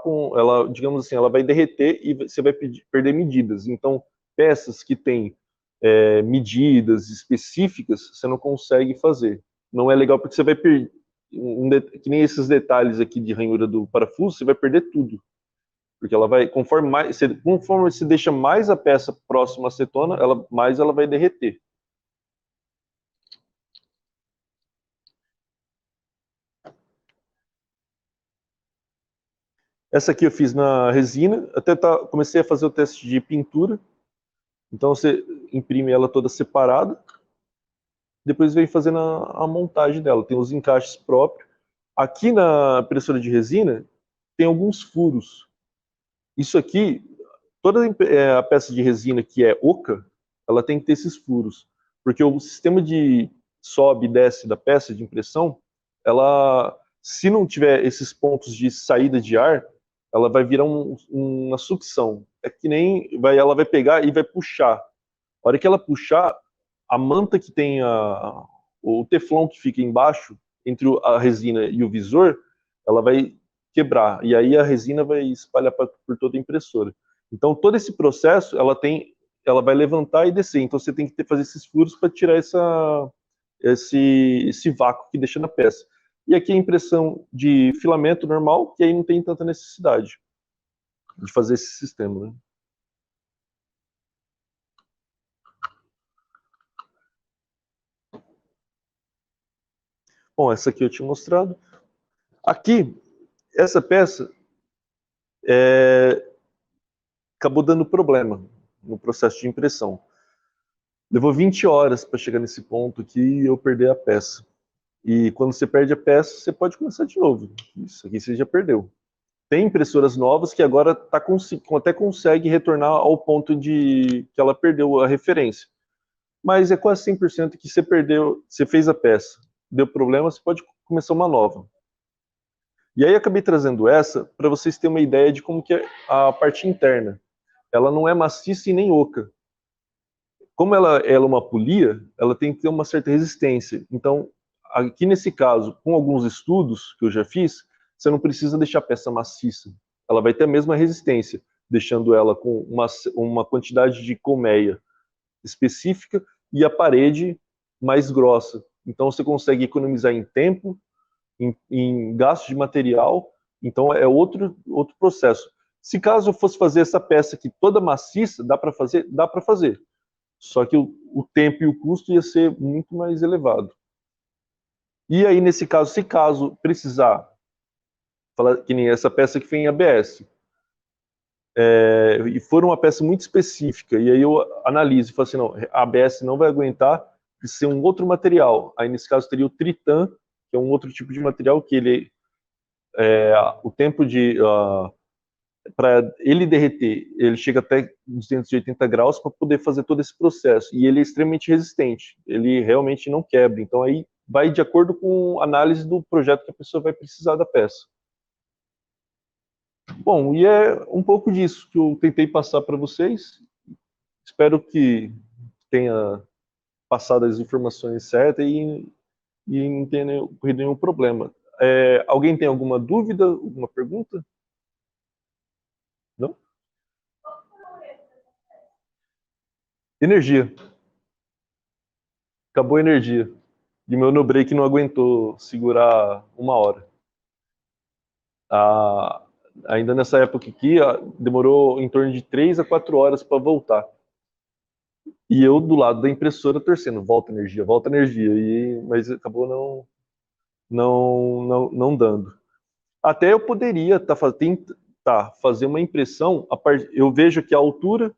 digamos assim, ela vai derreter e você vai perder medidas. Então, peças que têm medidas específicas, você não consegue fazer. Não é legal porque você vai perder, que nem esses detalhes aqui de ranhura do parafuso, você vai perder tudo. Porque ela vai, conforme você deixa mais a peça próxima à acetona, mais ela vai derreter. Essa aqui eu fiz na resina, até comecei a fazer o teste de pintura. Então você imprime ela toda separada, depois vem fazendo a montagem dela. Tem os encaixes próprios. Aqui na impressora de resina tem alguns furos. Isso aqui, toda a peça de resina que é oca, ela tem que ter esses furos, porque o sistema de sobe e desce da peça de impressão, se não tiver esses pontos de saída de ar, ela vai virar uma sucção. É que nem ela vai pegar e vai puxar. A hora que ela puxar, a manta que tem o teflon que fica embaixo, entre a resina e o visor, ela vai quebrar, e aí a resina vai espalhar por toda a impressora. Então, todo esse processo, ela vai levantar e descer, então você tem que fazer esses furos para tirar esse vácuo que deixa na peça. E aqui a impressão de filamento normal, que aí não tem tanta necessidade de fazer esse sistema, né? Bom, essa aqui eu tinha mostrado. Aqui, essa peça acabou dando problema no processo de impressão. Levou 20 horas para chegar nesse ponto aqui e eu perder a peça. E quando você perde a peça, você pode começar de novo. Isso aqui você já perdeu. Tem impressoras novas que agora até consegue retornar ao ponto de que ela perdeu a referência. Mas é quase 100% que você perdeu, você fez a peça, deu problema, você pode começar uma nova. E aí eu acabei trazendo essa para vocês terem uma ideia de como que é a parte interna. Ela não é maciça e nem oca. Como ela é uma polia, ela tem que ter uma certa resistência. Então, aqui nesse caso, com alguns estudos que eu já fiz, você não precisa deixar a peça maciça. Ela vai ter a mesma resistência, deixando ela com uma quantidade de colmeia específica e a parede mais grossa. Então, você consegue economizar em tempo, em gasto de material. Então, é outro processo. Se caso eu fosse fazer essa peça aqui toda maciça, dá para fazer? Dá para fazer. Só que o tempo e o custo ia ser muito mais elevado. E aí, nesse caso, se caso precisar, que nem essa peça que foi em ABS, e for uma peça muito específica, e aí eu analiso e falo assim, não, a ABS não vai aguentar, precisa ser um outro material. Aí, nesse caso, teria o Tritan, que é um outro tipo de material que o tempo para ele derreter, ele chega até 280 graus para poder fazer todo esse processo. E ele é extremamente resistente, ele realmente não quebra. Então aí vai de acordo com a análise do projeto que a pessoa vai precisar da peça. Bom, e é um pouco disso que eu tentei passar para vocês. Espero que tenha passado as informações certas e não tenha ocorrido nenhum problema. Alguém tem alguma dúvida, alguma pergunta? Não? Energia. Acabou a energia. E meu no-break não aguentou segurar 1 hora. Ainda nessa época aqui, demorou em torno de 3 a 4 horas para voltar. E eu do lado da impressora torcendo, volta energia, mas acabou não dando. Até eu poderia fazer uma impressão, eu vejo aqui a altura,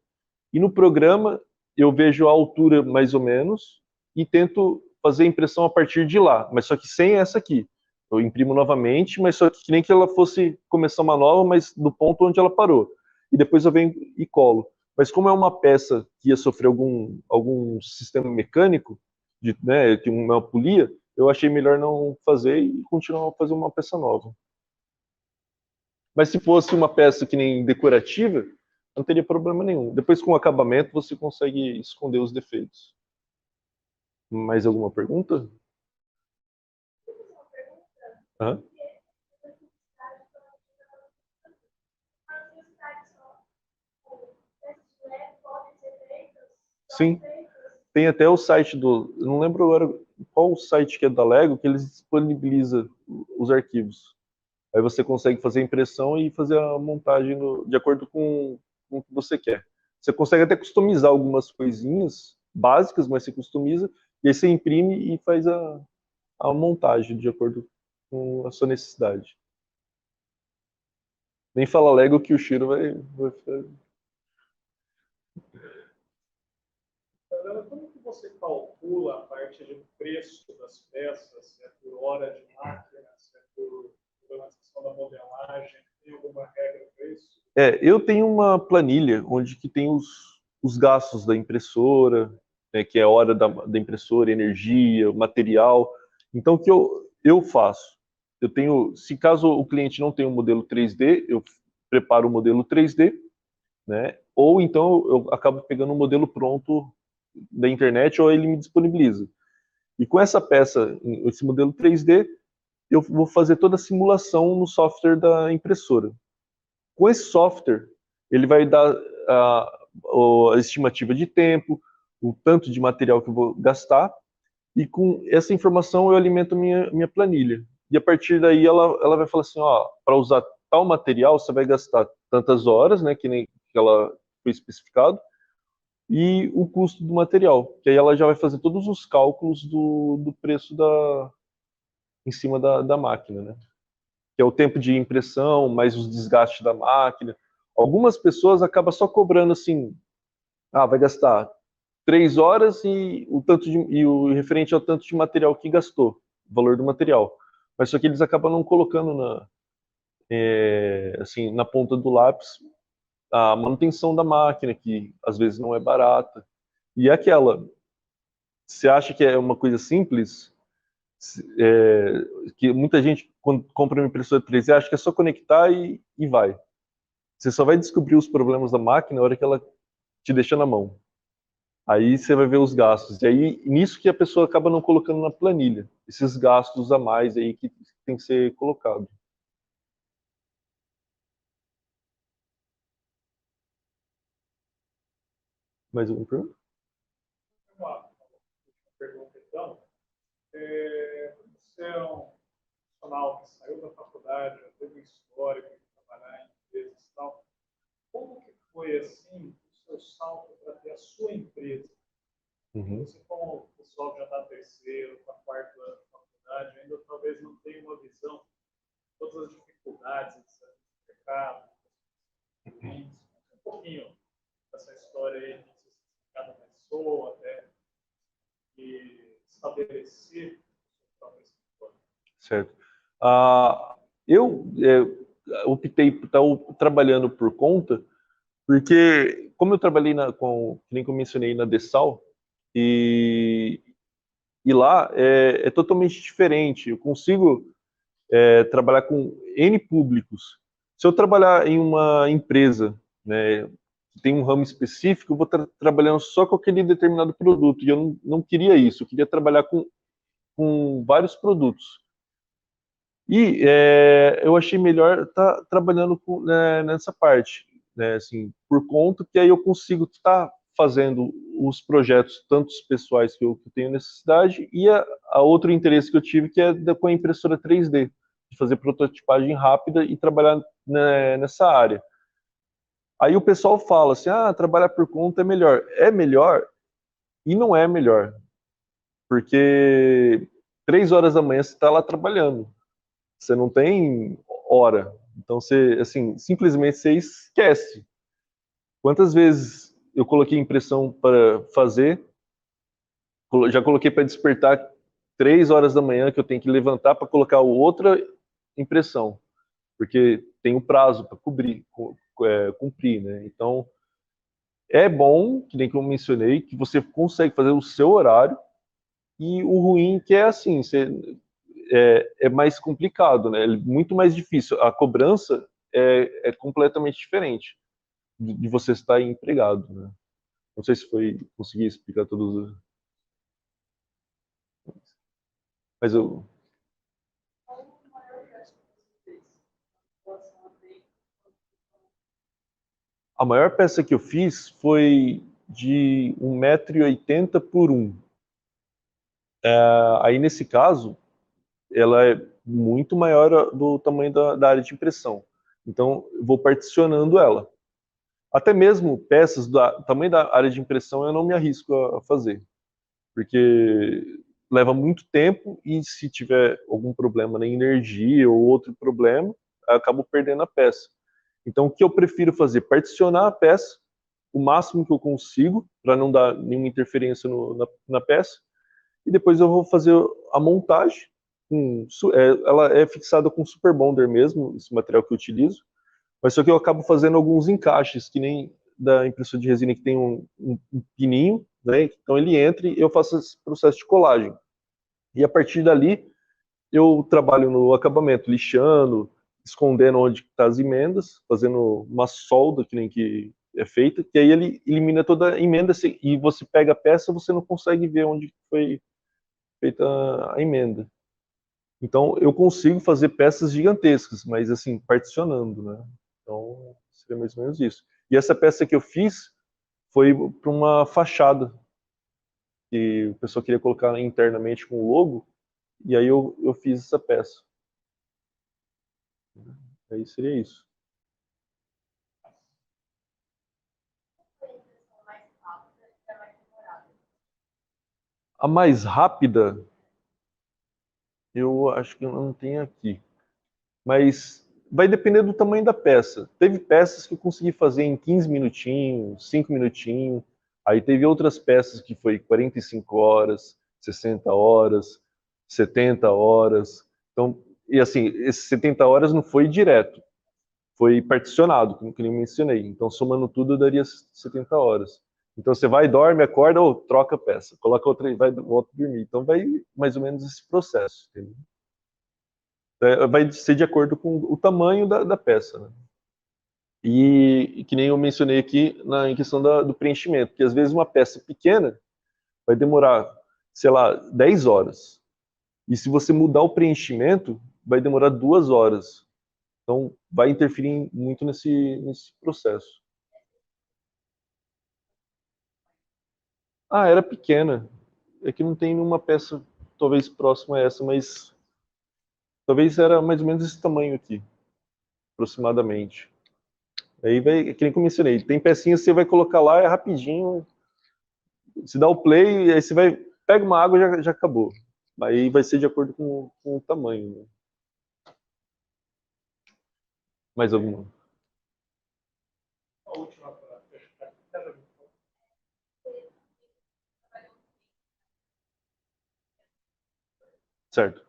e no programa eu vejo a altura mais ou menos, e tento fazer a impressão a partir de lá, mas só que sem essa aqui. Eu imprimo novamente, mas só que nem que ela fosse começar uma nova, mas do ponto onde ela parou. E depois eu venho e colo. Mas como é uma peça que ia sofrer algum sistema mecânico, né, que uma polia, eu achei melhor não fazer e continuar a fazer uma peça nova. Mas se fosse uma peça que nem decorativa, não teria problema nenhum. Depois, com o acabamento, você consegue esconder os defeitos. Mais alguma pergunta? Uhum. Sim. Tem até o site eu não lembro agora qual o site que é da Lego, que eles disponibilizam os arquivos. Aí você consegue fazer a impressão e fazer a montagem de acordo com o que você quer. Você consegue até customizar algumas coisinhas básicas, mas você customiza, e aí você imprime e faz a montagem de acordo com a sua necessidade. Nem fala Lego que o Shiro vai ficar... Como que você calcula a parte de preço das peças? Se é por hora de máquina, se é por programação da modelagem? Tem alguma regra para isso? Eu tenho uma planilha onde que tem os gastos da impressora, né, que é a hora da impressora, energia, material. Então, o que eu faço? Se caso o cliente não tem um modelo 3D, eu preparo o modelo 3D, né? Ou então eu acabo pegando um modelo pronto da internet ou ele me disponibiliza. E com essa peça, esse modelo 3D, eu vou fazer toda a simulação no software da impressora. Com esse software, ele vai dar a estimativa de tempo, o tanto de material que eu vou gastar, e com essa informação eu alimento minha planilha. E a partir daí ela vai falar assim, ó, para usar tal material você vai gastar tantas horas, né, que nem que ela foi especificado, e o custo do material, que aí ela já vai fazer todos os cálculos do preço em cima da máquina, né? Que é o tempo de impressão, mais os desgastes da máquina. Algumas pessoas acabam só cobrando assim, vai gastar 3 horas e o referente ao tanto de material que gastou, o valor do material. Mas só que eles acabam não colocando assim, na ponta do lápis a manutenção da máquina, que às vezes não é barata. E é aquela, você acha que é uma coisa simples, que muita gente, quando compra uma impressora 3D, acha que é só conectar e vai. Você só vai descobrir os problemas da máquina na hora que ela te deixa na mão. Aí você vai ver os gastos. E aí, nisso que a pessoa acaba não colocando na planilha. Esses gastos a mais aí que tem que ser colocado. Mais alguma pergunta? Uma pergunta, então. Você é um profissional que saiu da faculdade, já teve um histórico de trabalhar em empresas e tal. Como que foi, assim, o seu salto para ter a sua empresa? Você, como o pessoal que já está no terceiro, está no quarto ano de faculdade, ainda talvez não tenha uma visão de todas as dificuldades do mercado, um pouquinho dessa história aí de cada pessoa, até e estabelecer o próprio escritório. Certo. Eu optei por estar trabalhando por conta, porque como eu trabalhei que nem eu mencionei, na Dessal, e lá é totalmente diferente. Eu consigo trabalhar com N públicos. Se eu trabalhar em uma empresa, né, que tem um ramo específico, eu vou estar trabalhando só com aquele determinado produto. E eu não queria isso. Eu queria trabalhar com vários produtos. E eu achei melhor estar trabalhando nessa parte, né, assim, por conta que aí eu consigo estar fazendo os projetos, tanto os pessoais que eu tenho necessidade, e a outro interesse que eu tive, que é com a impressora 3D, de fazer prototipagem rápida e trabalhar, né, nessa área. Aí o pessoal fala assim, trabalhar por conta é melhor. É melhor e não é melhor, porque 3 horas da manhã você está lá trabalhando. Você não tem hora. Então, você, assim, simplesmente você esquece. Quantas vezes eu coloquei impressão para fazer, já coloquei para despertar 3 horas da manhã, que eu tenho que levantar para colocar outra impressão, porque tem um prazo para cumprir, né? Então, é bom, que nem que eu mencionei, que você consegue fazer o seu horário, e o ruim que é assim, é mais complicado, né? É muito mais difícil. A cobrança é completamente diferente de você estar empregado, né? Não sei se consegui explicar todos. Mas eu. A maior peça que eu fiz foi de 1,80 m por 1. Aí, nesse caso, ela é muito maior do tamanho da área de impressão. Então, eu vou particionando ela. Até mesmo peças do tamanho da área de impressão eu não me arrisco a fazer, porque leva muito tempo e se tiver algum problema na energia ou outro problema, eu acabo perdendo a peça. Então, o que eu prefiro fazer? Particionar a peça o máximo que eu consigo, para não dar nenhuma interferência na peça, e depois eu vou fazer a montagem. Ela é fixada com super bonder mesmo, esse material que eu utilizo, mas só que eu acabo fazendo alguns encaixes, que nem da impressora de resina, que tem um pininho, né? Então ele entra e eu faço esse processo de colagem. E a partir dali, eu trabalho no acabamento, lixando, escondendo onde estão as emendas, fazendo uma solda, que nem que é feita, que aí ele elimina toda a emenda, e você pega a peça, você não consegue ver onde foi feita a emenda. Então, eu consigo fazer peças gigantescas, mas assim, particionando, né? Então, seria mais ou menos isso. E essa peça que eu fiz foi para uma fachada, que o pessoal queria colocar internamente com o logo, e aí eu fiz essa peça. Aí seria isso. A mais rápida, eu acho que eu não tenho aqui. Mas vai depender do tamanho da peça. Teve peças que eu consegui fazer em 15 minutinhos, 5 minutinhos. Aí teve outras peças que foi 45 horas, 60 horas, 70 horas. Então, e assim, esses 70 horas não foi direto. Foi particionado, como que eu mencionei. Então, somando tudo, daria 70 horas. Então, você vai, dorme, acorda, ou troca a peça. Coloca outra e vai, volta a dormir. Então, vai mais ou menos esse processo. Entendeu? Vai ser de acordo com o tamanho da peça. Né? E que nem eu mencionei aqui em questão do preenchimento, que às vezes uma peça pequena vai demorar, sei lá, 10 horas. E se você mudar o preenchimento, vai demorar 2 horas. Então, vai interferir muito nesse processo. Ah, era pequena. É que não tem nenhuma peça, talvez, próxima a essa, mas talvez era mais ou menos esse tamanho aqui, aproximadamente. Aí vai, que nem que eu mencionei, tem pecinhas que você vai colocar lá, é rapidinho, se dá o play, aí você vai, pega uma água e já acabou. Aí vai ser de acordo com o tamanho. Né? Mais alguma? A última para fechar. Certo.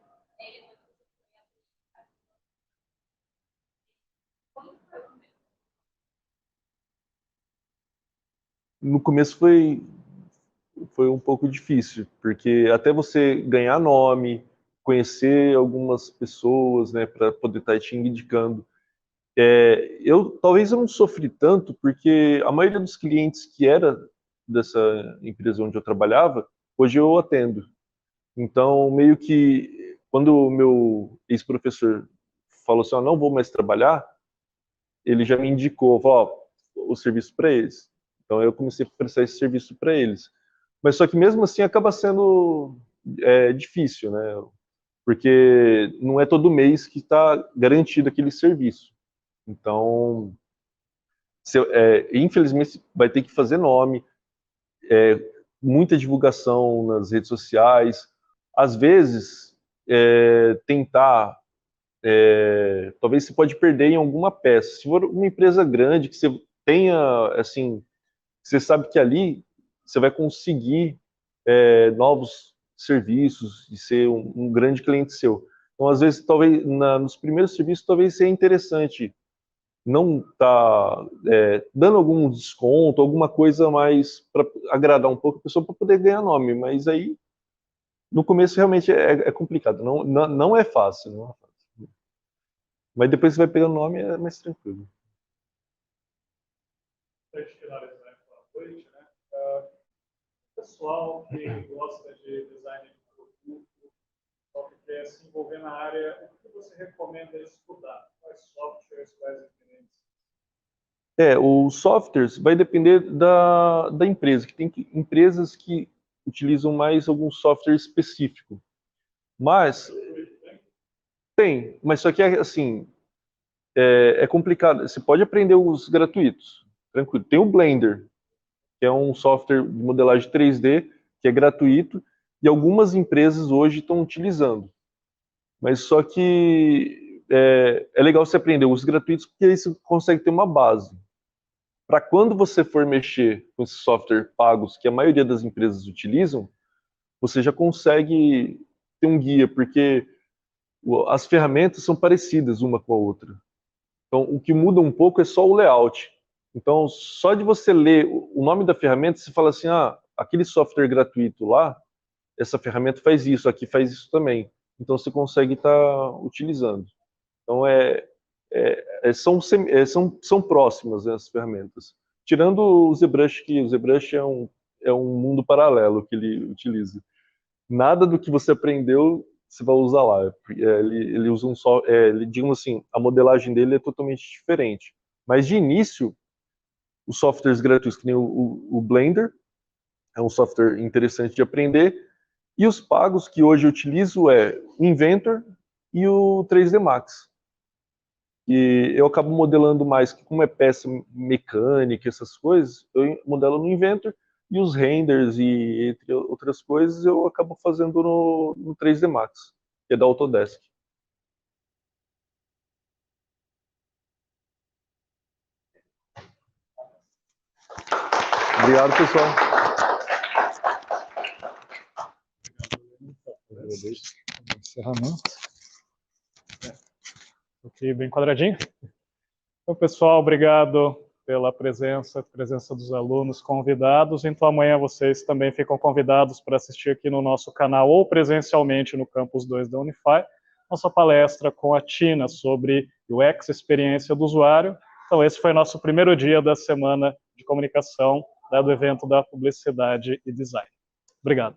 No começo foi um pouco difícil, porque até você ganhar nome, conhecer algumas pessoas, né, para poder estar te indicando. Talvez eu não sofri tanto, porque a maioria dos clientes que era dessa empresa onde eu trabalhava, hoje eu atendo. Então, meio que, quando o meu ex-professor falou assim, não vou mais trabalhar, ele já me indicou, o serviço para eles. Então, eu comecei a prestar esse serviço para eles. Mas só que mesmo assim acaba sendo difícil, né? Porque não é todo mês que está garantido aquele serviço. Então, infelizmente, vai ter que fazer nome, muita divulgação nas redes sociais. Às vezes, tentar, talvez você pode perder em alguma peça. Se for uma empresa grande, que você tenha, assim, você sabe que ali você vai conseguir novos serviços e ser um grande cliente seu. Então, às vezes, talvez nos primeiros serviços, talvez seja interessante não tá dando algum desconto, alguma coisa mais para agradar um pouco a pessoa para poder ganhar nome, mas aí no começo realmente é complicado, não é fácil, não é fácil. Mas depois você vai pegando nome é mais tranquilo. Para a gente finalizar a noite, né? Pessoal que gosta de design de produto, pessoal que quer se envolver na área, o que você recomenda estudar? Quais softwares, quais referências? Os softwares vai depender da empresa, que tem empresas que utilizam mais algum software específico. Mas tem, mas só que assim, é complicado. Você pode aprender os gratuitos, tranquilo. Tem o Blender, que é um software de modelagem 3D, que é gratuito, e algumas empresas hoje estão utilizando. Mas só que é legal você aprender os gratuitos, porque aí você consegue ter uma base. Para quando você for mexer com esse software pagos, que a maioria das empresas utilizam, você já consegue ter um guia, porque as ferramentas são parecidas uma com a outra. Então, o que muda um pouco é só o layout. Então, só de você ler o nome da ferramenta, você fala assim, aquele software gratuito lá, essa ferramenta faz isso, aqui faz isso também. Então, você consegue estar utilizando. Então, são próximas, né, as ferramentas. Tirando o ZBrush, que o ZBrush é um mundo paralelo que ele utiliza. nada do que você aprendeu você vai usar lá. Ele usa digamos assim, a modelagem dele é totalmente diferente. Mas de início, os softwares gratuitos, que nem o Blender, é um software interessante de aprender, e os pagos que hoje eu utilizo é o Inventor e o 3D Max. E eu acabo modelando mais, como é peça mecânica, essas coisas, eu modelo no Inventor, e os renders e entre outras coisas eu acabo fazendo no 3D Max, que é da Autodesk. Obrigado, pessoal. Encerramento. Aqui bem quadradinho. Então, pessoal, obrigado pela presença dos alunos convidados. Então, amanhã vocês também ficam convidados para assistir aqui no nosso canal ou presencialmente no Campus 2 da Unify, nossa palestra com a Tina sobre UX, experiência do usuário. Então, esse foi nosso primeiro dia da Semana de Comunicação, do evento da Publicidade e Design. Obrigado.